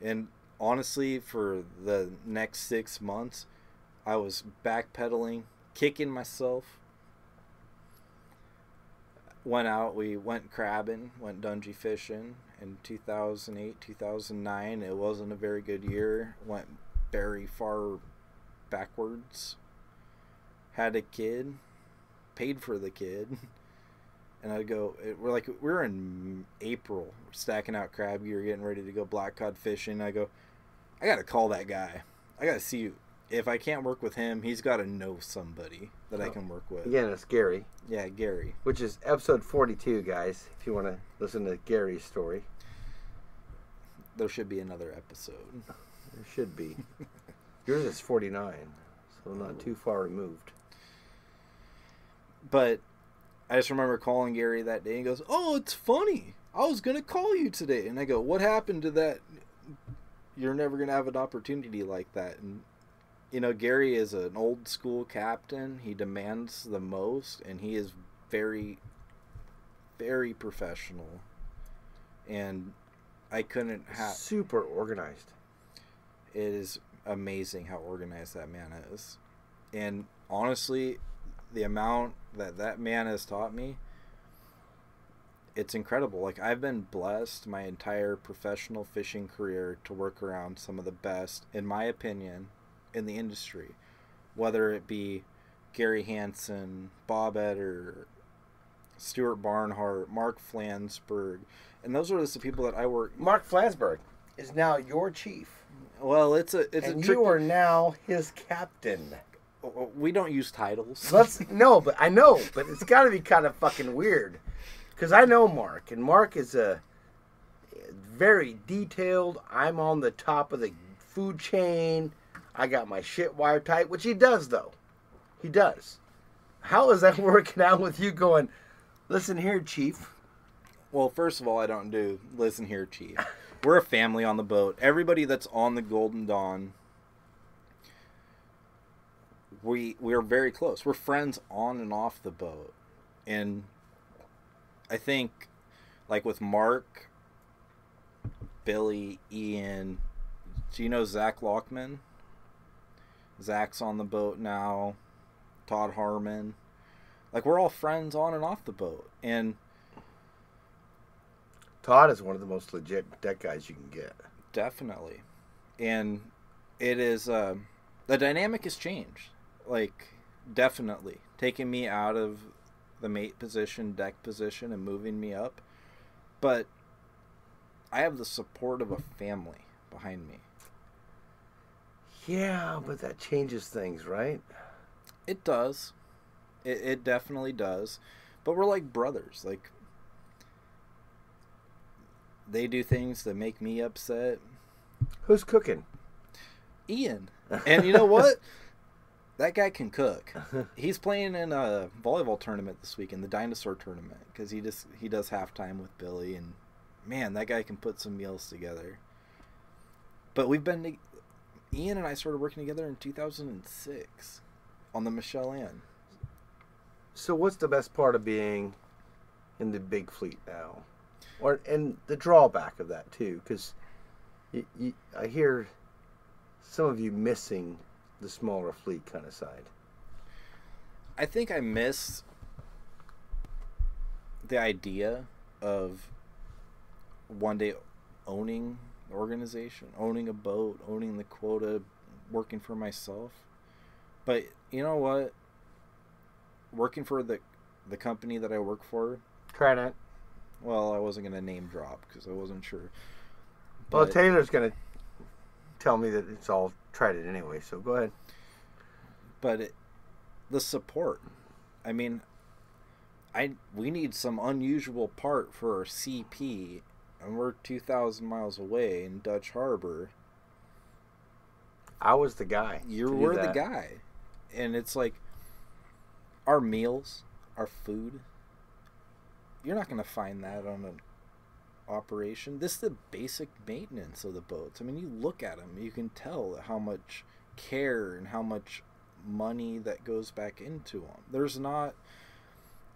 And honestly, for the next 6 months, I was backpedaling, kicking myself. We went crabbing, went dungy fishing in 2008, 2009. It wasn't a very good year. Went very far backwards. Had a kid, paid for the kid. And I'd go, we're in April, we're stacking out crab gear, getting ready to go black cod fishing. I go, I got to call that guy. I got to see if I can't work with him, he's got to know somebody that I can work with. Again, it's Gary. Yeah, Gary. Which is episode 42, guys, if you want to listen to Gary's story. There should be another episode. There should be. Yours is 49, so not too far removed. But I just remember calling Gary that day and he goes, "Oh, it's funny. I was going to call you today." And I go, "What happened to that? You're never going to have an opportunity like that." And, Gary is an old school captain. He demands the most, and he is very, very professional. And I couldn't have... Super organized. It is amazing how organized that man is. And honestly, the amount that man has taught me, it's incredible. Like, I've been blessed my entire professional fishing career to work around some of the best, in my opinion, in the industry. Whether it be Gary Hansen, Bob Etter, Stuart Barnhart, Mark Flansburgh, and those are the people that I work... Mark Flansburgh is now your chief. Well, it's a you are now his captain. We don't use titles. No, but I know, but it's got to be kind of fucking weird, because I know Mark, and Mark is very detailed. I'm on the top of the food chain. I got my shit wired tight, which he does, though. He does. How is that working out with you going, listen here, Chief? Well, first of all, I don't do listen here, Chief. We're a family on the boat. Everybody that's on the Golden Dawn, we are very close. We're friends on and off the boat. And I think, like with Mark, Billy, Ian, do you know Zach Lockman? Zach's on the boat now. Todd Harmon. Like, we're all friends on and off the boat. And Todd is one of the most legit deck guys you can get. definitely. And it is, the dynamic has changed. Like, definitely. Taking me out of the mate position, deck position, and moving me up. But I have the support of a family behind me. Yeah, but that changes things, right? It does. It definitely does. But we're like brothers. Like, they do things that make me upset. Who's cooking? Ian. And you know what? That guy can cook. He's playing in a volleyball tournament this week, in the dinosaur tournament, because he does halftime with Billy, and man, that guy can put some meals together. But Ian and I started working together in 2006 on the Michelle Ann. So what's the best part of being in the big fleet now? And the drawback of that, too, because I hear some of you missing the smaller fleet kind of side. I think I miss the idea of one day owning the organization, owning a boat, owning the quota, working for myself. But you know what? Working for the company that I work for. Trident. Well, I wasn't going to name drop because I wasn't sure. Well, But Taylor's going to tell me that it's all Trident anyway, so go ahead. But the support. I mean, we need some unusual part for our CP, and we're 2,000 miles away in Dutch Harbor. I was the guy. You were the guy. And it's like, our meals, our food, you're not going to find that on an operation. This is the basic maintenance of the boats. I mean, you look at them, you can tell how much care and how much money that goes back into them. There's not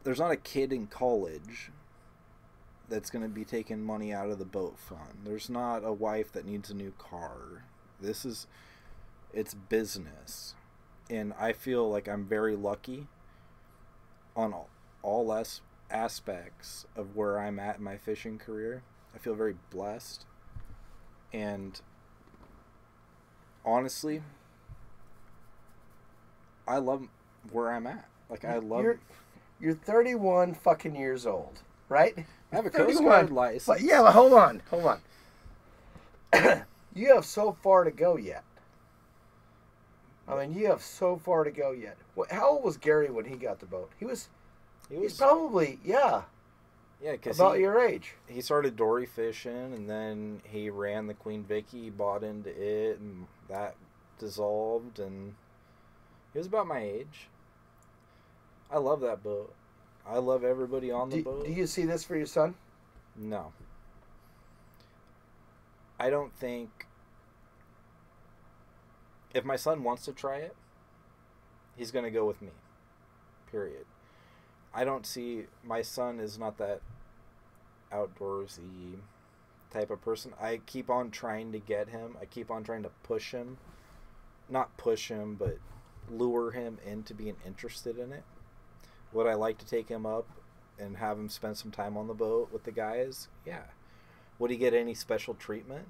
a kid in college that's going to be taking money out of the boat fund. There's not a wife that needs a new car. It's business. And I feel like I'm very lucky on all aspects of where I'm at in my fishing career. I feel very blessed. And honestly, I love where I'm at. Like, I love... You're 31 fucking years old, right? I have a Coast Guard license. But yeah, but hold on. You have so far to go yet. I mean, you have so far to go yet. How old was Gary when he got the boat? He's probably, Yeah, because about your age. He started dory fishing, and then he ran the Queen Vicky, bought into it, and that dissolved, and he was about my age. I love that boat. I love everybody on the boat. Do you see this for your son? No. I don't think... If my son wants to try it, he's going to go with me. Period. I don't see... My son is not that outdoorsy type of person. I keep on trying to get him. I keep on trying to push him. Not push him, but lure him into being interested in it. Would I like to take him up and have him spend some time on the boat with the guys? Yeah. Would he get any special treatment?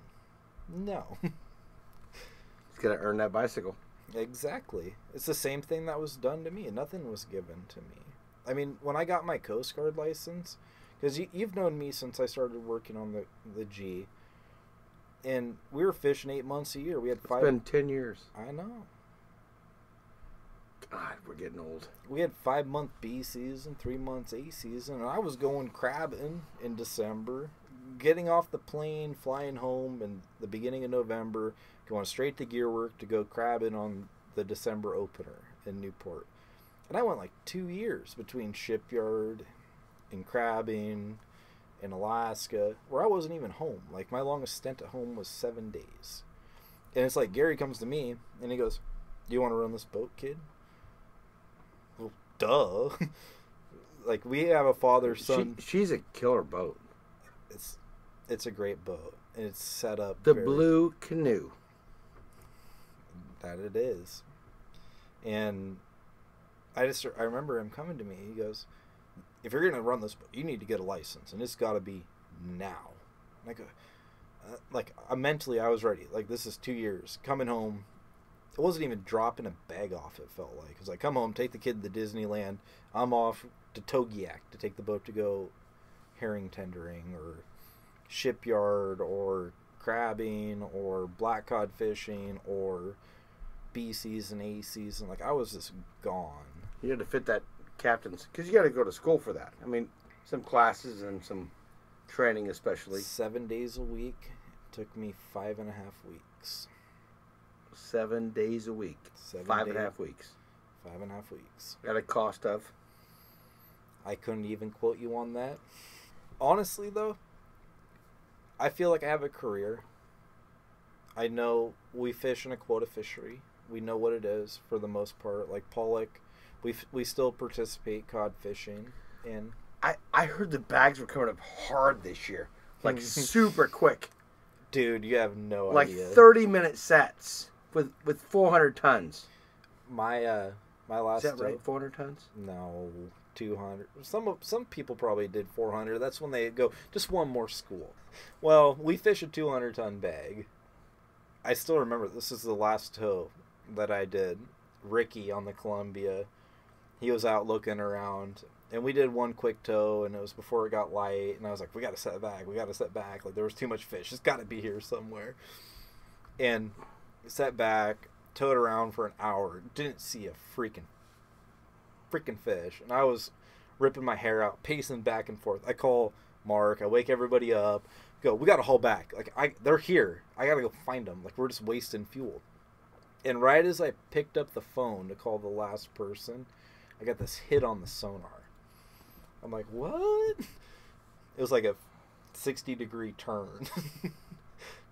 No. He's got to earn that bicycle. Exactly. It's the same thing that was done to me. Nothing was given to me. I mean, when I got my Coast Guard license, because you've known me since I started working on the G, and we were fishing 8 months a year. We had It's been 10 years. I know. God, we're getting old. We had 5-month B season, 3 months A season, and I was going crabbing in December, getting off the plane, flying home in the beginning of November, going straight to Gear Work to go crabbing on the December opener in Newport. And I went like 2 years between Shipyard and crabbing in Alaska, where I wasn't even home. Like, my longest stint at home was 7 days. And it's like, Gary comes to me, and he goes, "Do you want to run this boat, kid?" Well, duh. Like, we have a father-son. She's a killer boat. It's a great boat. And it's set up The Blue Canoe. That it is. And I remember him coming to me. He goes, "If you're going to run this boat, you need to get a license, and it's got to be now." And I go, mentally, I was ready. Like, this is 2 years. Coming home, it wasn't even dropping a bag off, it felt like. It was like, come home, take the kid to Disneyland. I'm off to Togiak to take the boat to go herring tendering or Shipyard or crabbing or black cod fishing or B season, A season. Like, I was just gone. You had to fit that captain's, because you got to go to school for that. I mean, some classes and some training, especially. 7 days a week. It took me 5.5 weeks. 7 days a week. 5.5 weeks. 5.5 weeks. At a cost of? I couldn't even quote you on that. Honestly, though, I feel like I have a career. I know we fish in a quota fishery. We know what it is for the most part. Like pollock, we still participate cod fishing. And I heard the bags were coming up hard this year. Like super quick. Dude, you have no idea. Like 30-minute sets with 400 tons. My last... Is that right? 400 tons? No, 200. Some people probably did 400. That's when they go, just one more school. Well, we fish a 200-ton bag. I still remember, this is the last tow that I did. Ricky on the Columbia. He was out looking around. And we did one quick tow, and it was before it got light. And I was like, we got to set back. Like, there was too much fish. It's got to be here somewhere. And set back, towed around for an hour. Didn't see a freaking fish. And I was ripping my hair out, pacing back and forth. I call Mark. I wake everybody up. Go, we got to haul back. Like, they're here. I got to go find them. Like, we're just wasting fuel. And right as I picked up the phone to call the last person, I got this hit on the sonar. I'm like, what? It was like a 60-degree turn.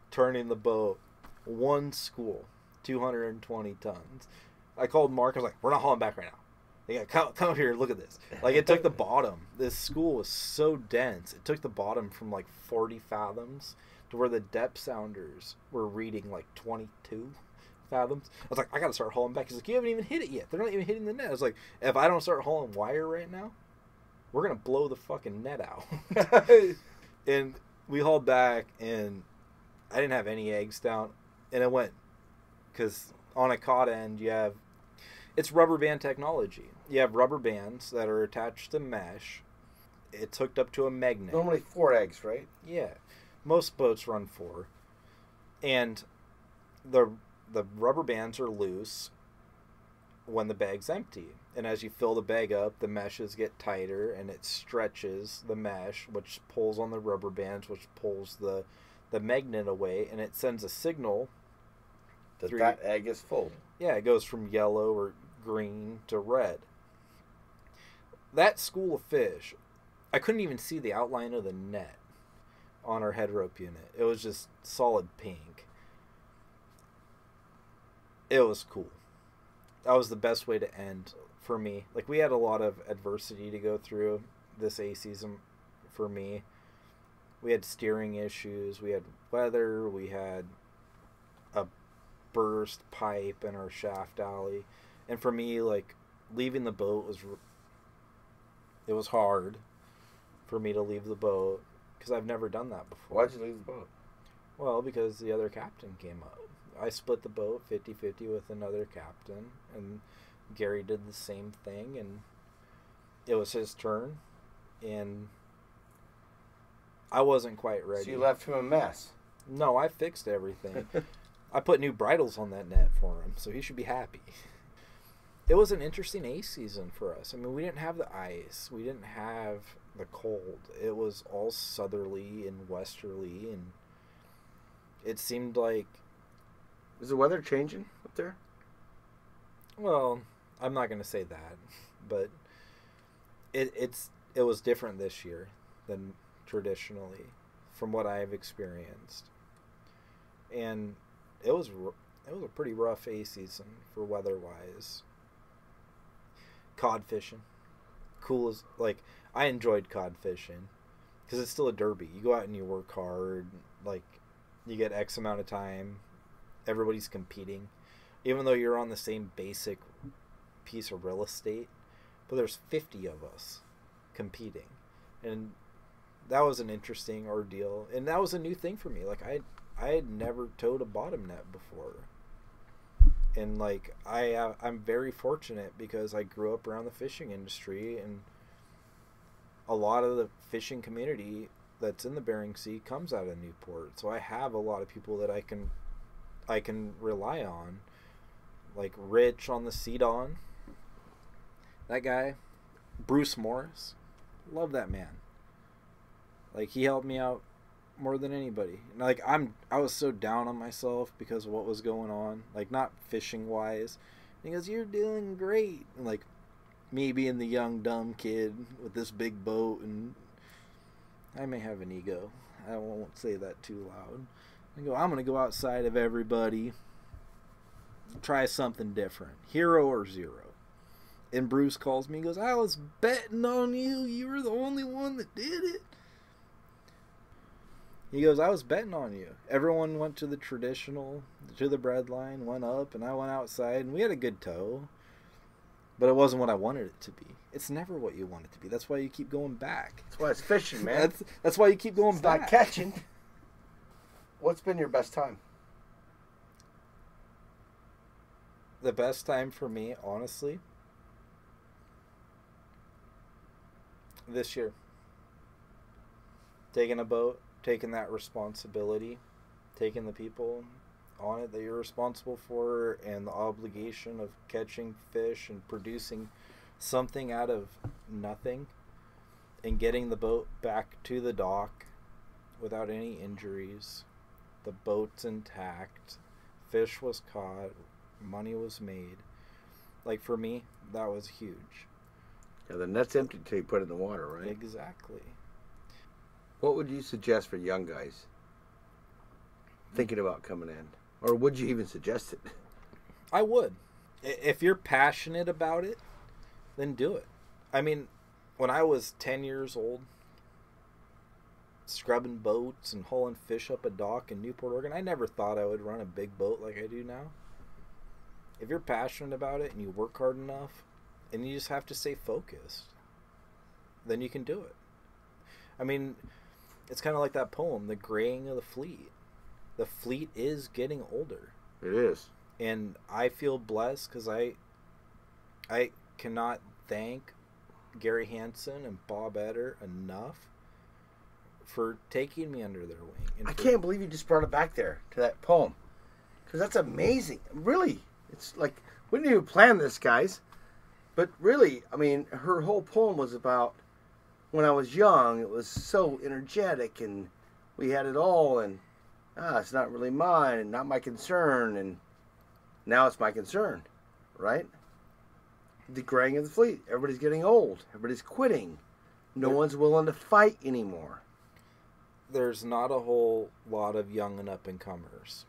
Turning the boat. One school. 220 tons. I called Mark. I was like, we're not hauling back right now. They got come here, look at this. Like, it took the bottom. This school was so dense. It took the bottom from like 40 fathoms to where the depth sounders were reading like 22 fathoms. I was like, I got to start hauling back. He's like, you haven't even hit it yet. They're not even hitting the net. I was like, if I don't start hauling wire right now, we're going to blow the fucking net out. And we hauled back, and I didn't have any eggs down. And it went, because on a cod end, you have, it's rubber band technology. You have rubber bands that are attached to mesh. It's hooked up to a magnet. Normally 4 eggs, right? Yeah. Most boats run 4. And the rubber bands are loose when the bag's empty. And as you fill the bag up, the meshes get tighter, and it stretches the mesh, which pulls on the rubber bands, which pulls the magnet away, and it sends a signal that egg is full. Yeah, it goes from yellow or green to red. That school of fish, I couldn't even see the outline of the net on our head rope unit. It was just solid pink. It was cool. That was the best way to end for me. Like, we had a lot of adversity to go through this A season for me. We had steering issues. We had weather. We had a burst pipe in our shaft alley. And for me, like, leaving the boat it was hard for me to leave the boat because I've never done that before. Why'd you leave the boat? Well, because the other captain came up. I split the boat 50-50 with another captain, and Gary did the same thing, and it was his turn, and I wasn't quite ready. So you left him a mess. No, I fixed everything. I put new bridles on that net for him, so he should be happy. it was an interesting A season for us. I mean, we didn't have the ice. We didn't have the cold. It was all southerly and westerly, and it seemed like... Is the weather changing up there? Well, I'm not going to say that, but it was different this year than traditionally from what I've experienced. And it was a pretty rough A season for weather-wise. Cod fishing. Cool as... Like, I enjoyed cod fishing because it's still a derby. You go out and you work hard. Like, you get X amount of time. Everybody's competing. Even though you're on the same basic piece of real estate. But there's 50 of us competing. And that was an interesting ordeal. And that was a new thing for me. Like, I had never towed a bottom net before. And, like, I'm very fortunate because I grew up around the fishing industry, and a lot of the fishing community that's in the Bering Sea comes out of Newport. So I have a lot of people that I can rely on. Like Rich on the Cedon. That guy. Bruce Morris. Love that man. Like, he helped me out more than anybody. Like, I was so down on myself because of what was going on. Like, not fishing wise. And he goes, "You're doing great." And, like, me being the young dumb kid with this big boat, and I may have an ego. I won't say that too loud. I go, I'm gonna go outside of everybody, try something different, hero or zero. And Bruce calls me and goes, "I was betting on you. You were the only one that did it." He goes, "I was betting on you." Everyone went to the traditional, to the bread line, went up, and I went outside, and we had a good tow. But it wasn't what I wanted it to be. It's never what you want it to be. That's why you keep going back. That's why it's fishing, man. That's why you keep going it's back. Not catching. What's been your best time? The best time for me, honestly, this year. Taking a boat, taking that responsibility, taking the people on it that you're responsible for, and the obligation of catching fish and producing something out of nothing, and getting the boat back to the dock without any injuries. The boat's intact, fish was caught, money was made. Like, for me, that was huge. Yeah, the net's empty until you put it in the water, right? Exactly. What would you suggest for young guys thinking about coming in? Or would you even suggest it? I would. If you're passionate about it, then do it. I mean, when I was 10 years old, scrubbing boats and hauling fish up a dock in Newport, Oregon, I never thought I would run a big boat like I do now. If you're passionate about it and you work hard enough, and you just have to stay focused, then you can do it. I mean, it's kind of like that poem, The Graying of the Fleet. The fleet is getting older. It is. And I feel blessed because I cannot thank Gary Hansen and Bob Etter enough for taking me under their wing. And I can't believe you just brought it back there to that poem. Because that's amazing. Really. It's like, we didn't even plan this, guys. But really, I mean, her whole poem was about when I was young. It was so energetic, and we had it all, and it's not really mine and not my concern, and now it's my concern, right? The graying of the fleet. Everybody's getting old. Everybody's quitting. No one's willing to fight anymore. There's not a whole lot of young and up-and-comers.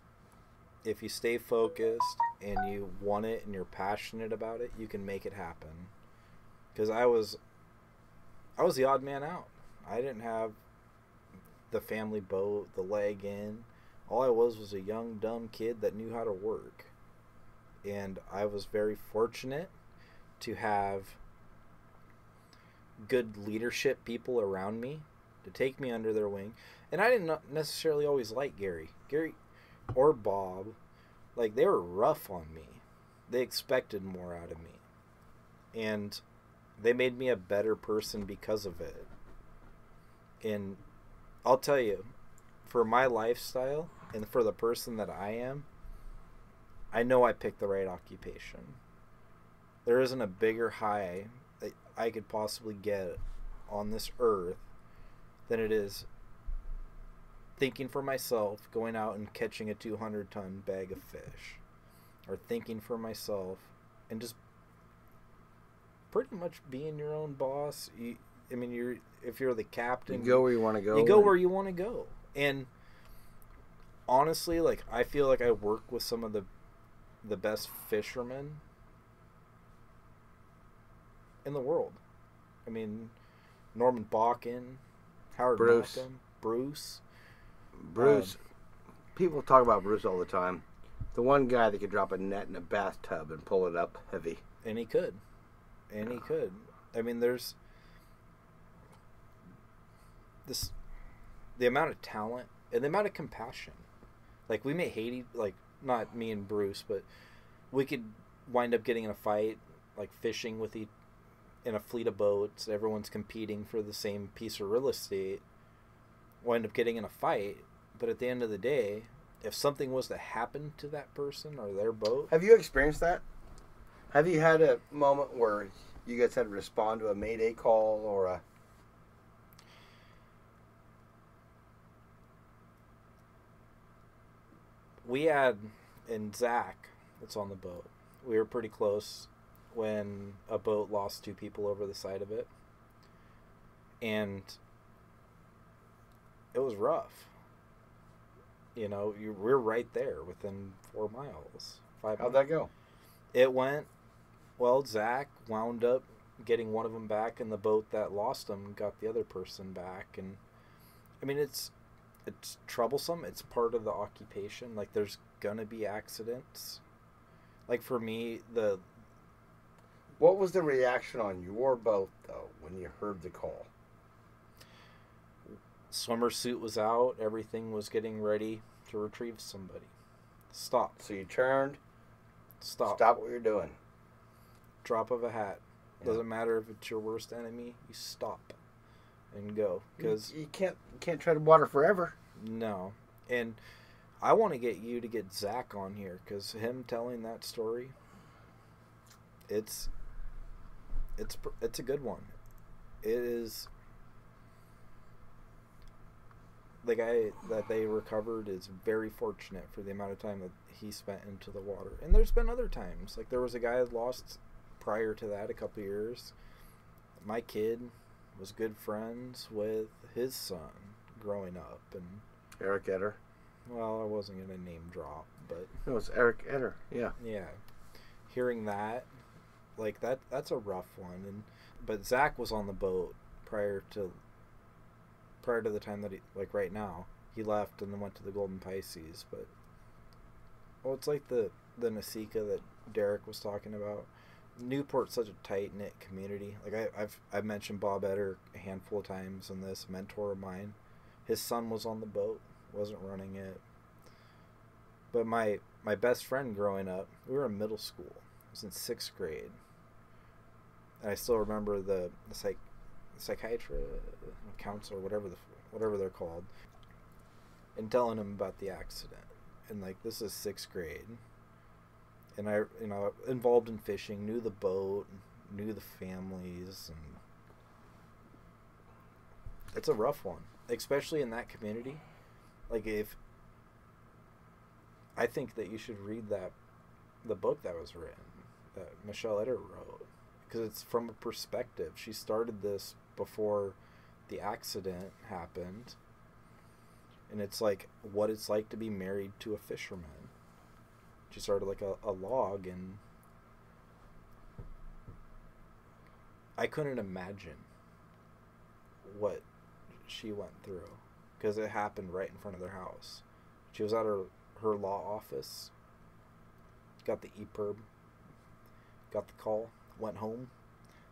If you stay focused and you want it and you're passionate about it, you can make it happen. Because I was the odd man out. I didn't have the family boat, the leg in. All I was a young, dumb kid that knew how to work. And I was very fortunate to have good leadership people around me to take me under their wing. And I didn't necessarily always like Gary or Bob. Like, they were rough on me. They expected more out of me. And they made me a better person because of it. And I'll tell you, for my lifestyle and for the person that I am, I know I picked the right occupation. there isn't a bigger high that I could possibly get on this earth than it is thinking for myself, going out and catching a 200-ton bag of fish, or thinking for myself and just pretty much being your own boss. If you're the captain, you go where you want to go. You go where you want to go. And honestly, like, I feel like I work with some of the best fishermen in the world. I mean, Norman Bakken, Howard Bruce. Malcolm, Bruce. People talk about Bruce all the time. The one guy that could drop a net in a bathtub and pull it up heavy. And he could. I mean, there's the amount of talent and the amount of compassion. Like, we may hate, like, not me and Bruce, but we could wind up getting in a fight, like fishing with in a fleet of boats. Everyone's competing for the same piece of real estate. Wind up getting in a fight, but at the end of the day, if something was to happen to that person or their boat... Have you experienced that? Have you had a moment where you guys had to respond to a Mayday call or a... We had, and Zach, that's on the boat, we were pretty close when a boat lost 2 people over the side of it. And it was rough. You know, we're right there within 4 miles, 5 miles. How'd that go? It went, well, Zach wound up getting one of them back, and the boat that lost him got the other person back. And, I mean, it's troublesome. It's part of the occupation. Like, there's gonna be accidents. Like, for me, What was the reaction on your boat, though, when you heard the call? Swimmer suit was out. Everything was getting ready to retrieve somebody. Stop. So you turned. Stop. Stop what you're doing. Drop of a hat. Yeah. Doesn't matter if it's your worst enemy. You stop and go. Because you can't tread water forever. No. And I want to get you to get Zach on here, because him telling that story, it's a good one. It is. The guy that they recovered is very fortunate for the amount of time that he spent into the water. And there's been other times. Like, there was a guy that lost prior to that a couple years. My kid was good friends with his son growing up. And Eric Etter. well, I wasn't going to name drop, but... No, it's Eric Etter, yeah. Yeah. Hearing that, like, that's a rough one. But Zach was on the boat prior to the time that he, like, right now, he left and then went to the Golden Pisces. But, well, it's like the Nasika that Derek was talking about. Newport's such a tight-knit community. Like, I've mentioned Bob Etter a handful of times in this, mentor of mine. His son was on the boat, wasn't running it. But my best friend growing up, we were in middle school. I was in 6th grade. And I still remember the psychiatrist, counselor, whatever they're called, and telling him about the accident. And, like, this is 6th grade. And I, involved in fishing, knew the boat, knew the families, and it's a rough one, especially in that community. Like, I think that you should read the book that was written, that Michelle Etter wrote, because it's from a perspective. She started this before the accident happened, and it's like what it's like to be married to a fisherman. She started like a log, and I couldn't imagine what she went through, because it happened right in front of their house. She was at her law office, got the EPIRB, got the call, went home.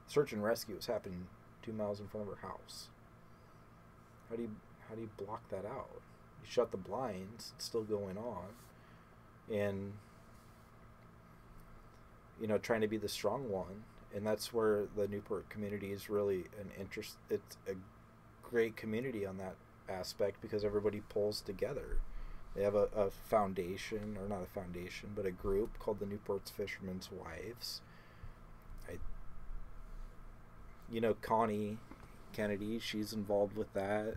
Search and rescue was happening 2 miles in front of her house. How do you block that out? You shut the blinds, it's still going on. And, trying to be the strong one. And that's where the Newport community is really it's a great community on that aspect, because everybody pulls together. They have a foundation, or not a foundation, but a group called the Newport's Fishermen's Wives. Connie Kennedy, she's involved with that.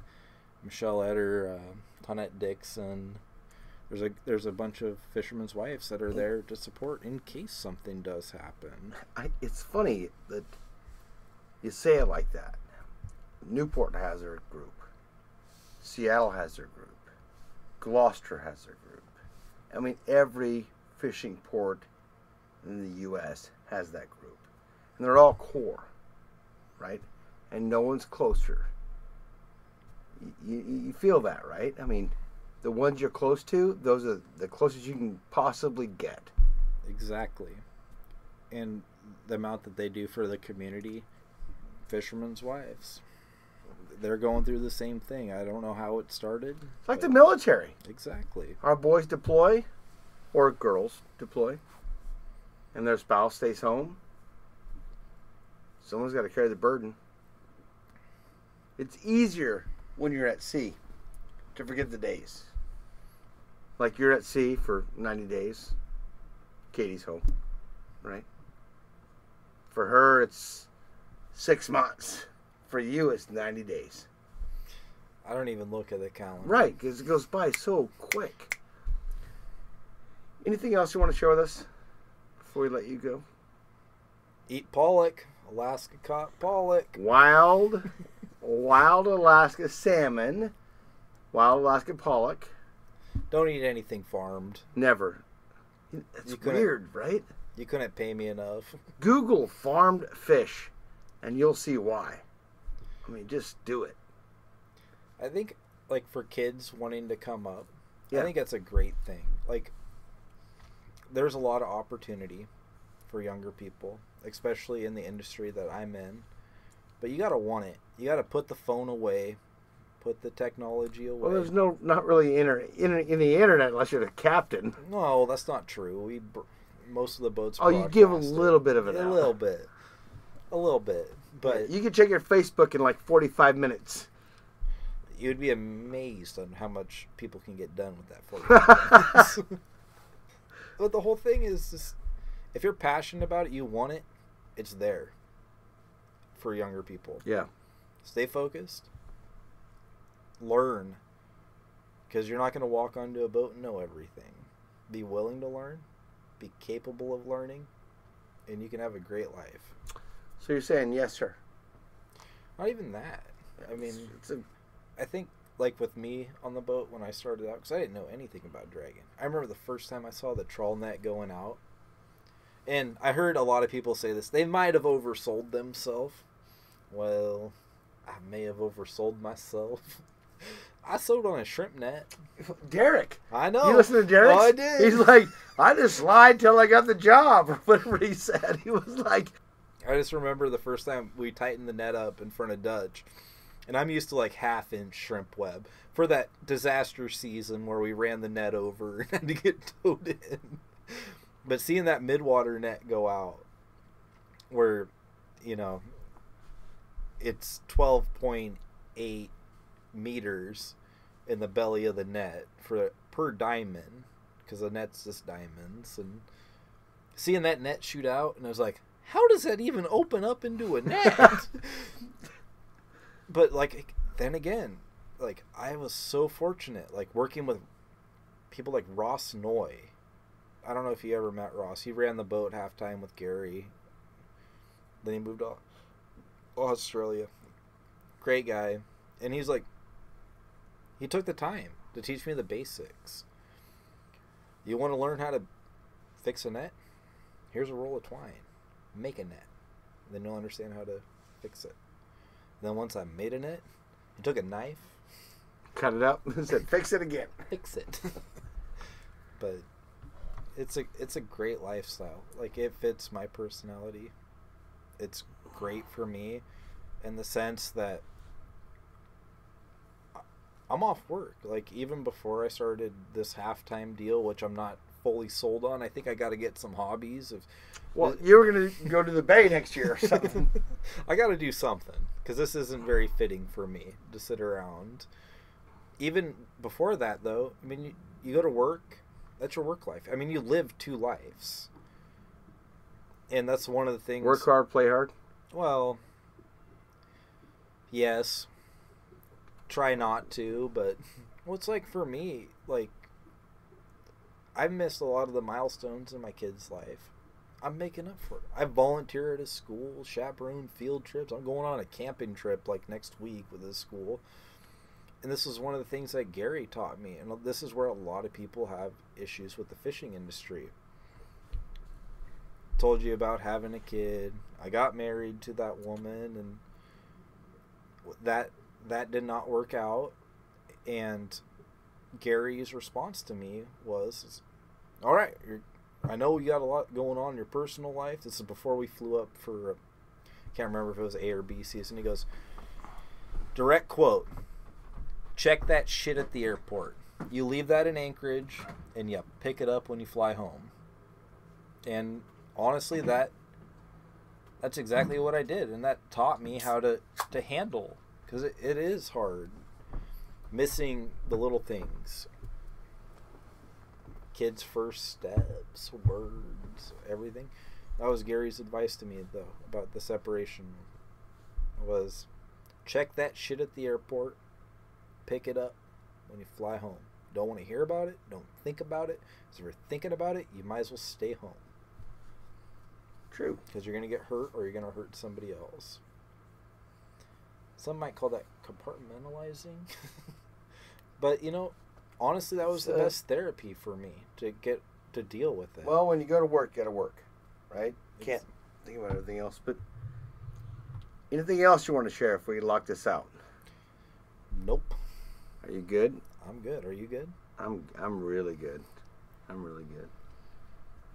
Michelle Eder, Tonette Dixon. There's a bunch of fishermen's wives that are there to support in case something does happen. It's funny that you say it like that. Newport has their group. Seattle has their group. Gloucester has their group. I mean, every fishing port in the U.S. has that group. And they're all core, right? And no one's closer. You feel that, right? I mean, the ones you're close to, those are the closest you can possibly get. Exactly. And the amount that they do for the community, fishermen's wives, they're going through the same thing. I don't know how it started. It's like the military. Exactly. Our boys deploy, or girls deploy, and their spouse stays home. Someone's got to carry the burden. It's easier when you're at sea to forget the days. Like you're at sea for 90 days. Katie's home, right? For her, it's 6 months. For you, it's 90 days. I don't even look at the calendar. Right, because it goes by so quick. Anything else you want to share with us before we let you go? Eat pollock. Alaska caught pollock. Wild Alaska salmon. Wild Alaska pollock. Don't eat anything farmed. Never. It's weird, right? You couldn't pay me enough. Google farmed fish, and you'll see why. I mean, just do it. I think, like, for kids wanting to come up, Yeah. I think that's a great thing. Like, there's a lot of opportunity for younger people, especially in the industry that I'm in. But you got to want it. You got to put the phone away, put the technology away. Well, there's not really in the internet unless you're the captain. No, that's not true. Most of the boats. Oh, you give a broadcast it. little bit of it out. A little bit. But you can check your Facebook in like 45 minutes. You'd be amazed on how much people can get done with that 45 minutes. But the whole thing is just, if you're passionate about it, you want it, it's there for younger people. Yeah. Stay focused. Learn. Because you're not going to walk onto a boat and know everything. Be willing to learn. Be capable of learning. And you can have a great life. So you're saying yes, sir? Not even that. I mean, I think, like with me on the boat when I started out, because I didn't know anything about dragging. I remember the first time I saw the trawl net going out. And I heard a lot of people say this. They might have oversold themselves. Well, I may have oversold myself. I sold on a shrimp net. Derek. I know. You listen to Derek? Oh, I did. He's like, I just lied till I got the job, or whatever he said. He was like... I just remember the first time we tightened the net up in front of Dutch. And I'm used to like half-inch shrimp web. For that disaster season where we ran the net over and had to get towed in. But seeing that midwater net go out, where, you know, it's 12.8 meters in the belly of the net per diamond, because the net's just diamonds, and seeing that net shoot out, and I was like, how does that even open up into a net? But, like, then again, like, I was so fortunate, like, working with people like Ross Noy. I don't know if you ever met Ross. He ran the boat halftime with Gary. Then he moved to Australia. Great guy. And he's like, he took the time to teach me the basics. You want to learn how to fix a net? Here's a roll of twine. Make a net. Then you'll understand how to fix it. Then once I made a net, he took a knife, cut it up, and said, fix it again. Fix it. But it's a great lifestyle. Like, it fits my personality. It's great for me in the sense that I'm off work. Like, even before I started this halftime deal, which I'm not fully sold on, I think I got to get some hobbies. Well, you were going to go to the Bay next year or something. I got to do something, because this isn't very fitting for me to sit around. Even before that, though, I mean, you go to work, that's your work life. I mean, you live two lives. And that's one of the things... Work hard, play hard? Well, Yes. Try not to, but well, it's like for me, like I've missed a lot of the milestones in my kid's life. I'm making up for it. I volunteer at a school, chaperone field trips. I'm going on a camping trip like next week with this school. And this is one of the things that Gary taught me. And this is where a lot of people have issues with the fishing industry. Told you about having a kid. I got married to that woman, and that did not work out. And Gary's response to me was, all right, I know you got a lot going on in your personal life. This is before we flew up for, can't remember if it was A or B season. He goes, direct quote, check that shit at the airport. You leave that in Anchorage, and you pick it up when you fly home. And honestly, that's exactly what I did. And that taught me how to handle, because it is hard. Missing the little things. Kids' first steps, words, everything. That was Gary's advice to me, though, about the separation. Was check that shit at the airport, pick it up when you fly home. Don't want to hear about it, don't think about it. Because if you're thinking about it, you might as well stay home. True. Because you're going to get hurt, or you're going to hurt somebody else. Some might call that compartmentalizing. But, honestly, that was the best therapy for me, to get to deal with it. Well, when you go to work, you got to work, right? Can't think about everything else. But anything else you want to share if we lock this out? Nope. Are you good? I'm good. Are you good? I'm really good. I'm really good.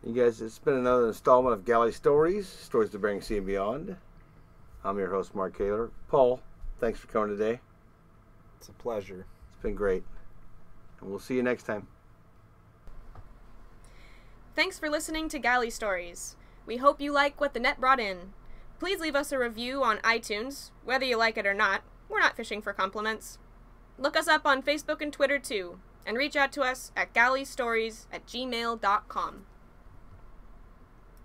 You guys, it's been another installment of Galley Stories, Stories of the Bering Sea and Beyond. I'm your host, Mark Kaler. Paul, thanks for coming today. It's a pleasure. It's been great. And we'll see you next time. Thanks for listening to Galley Stories. We hope you like what the net brought in. Please leave us a review on iTunes. Whether you like it or not, we're not fishing for compliments. Look us up on Facebook and Twitter too, and reach out to us at galleystories@gmail.com.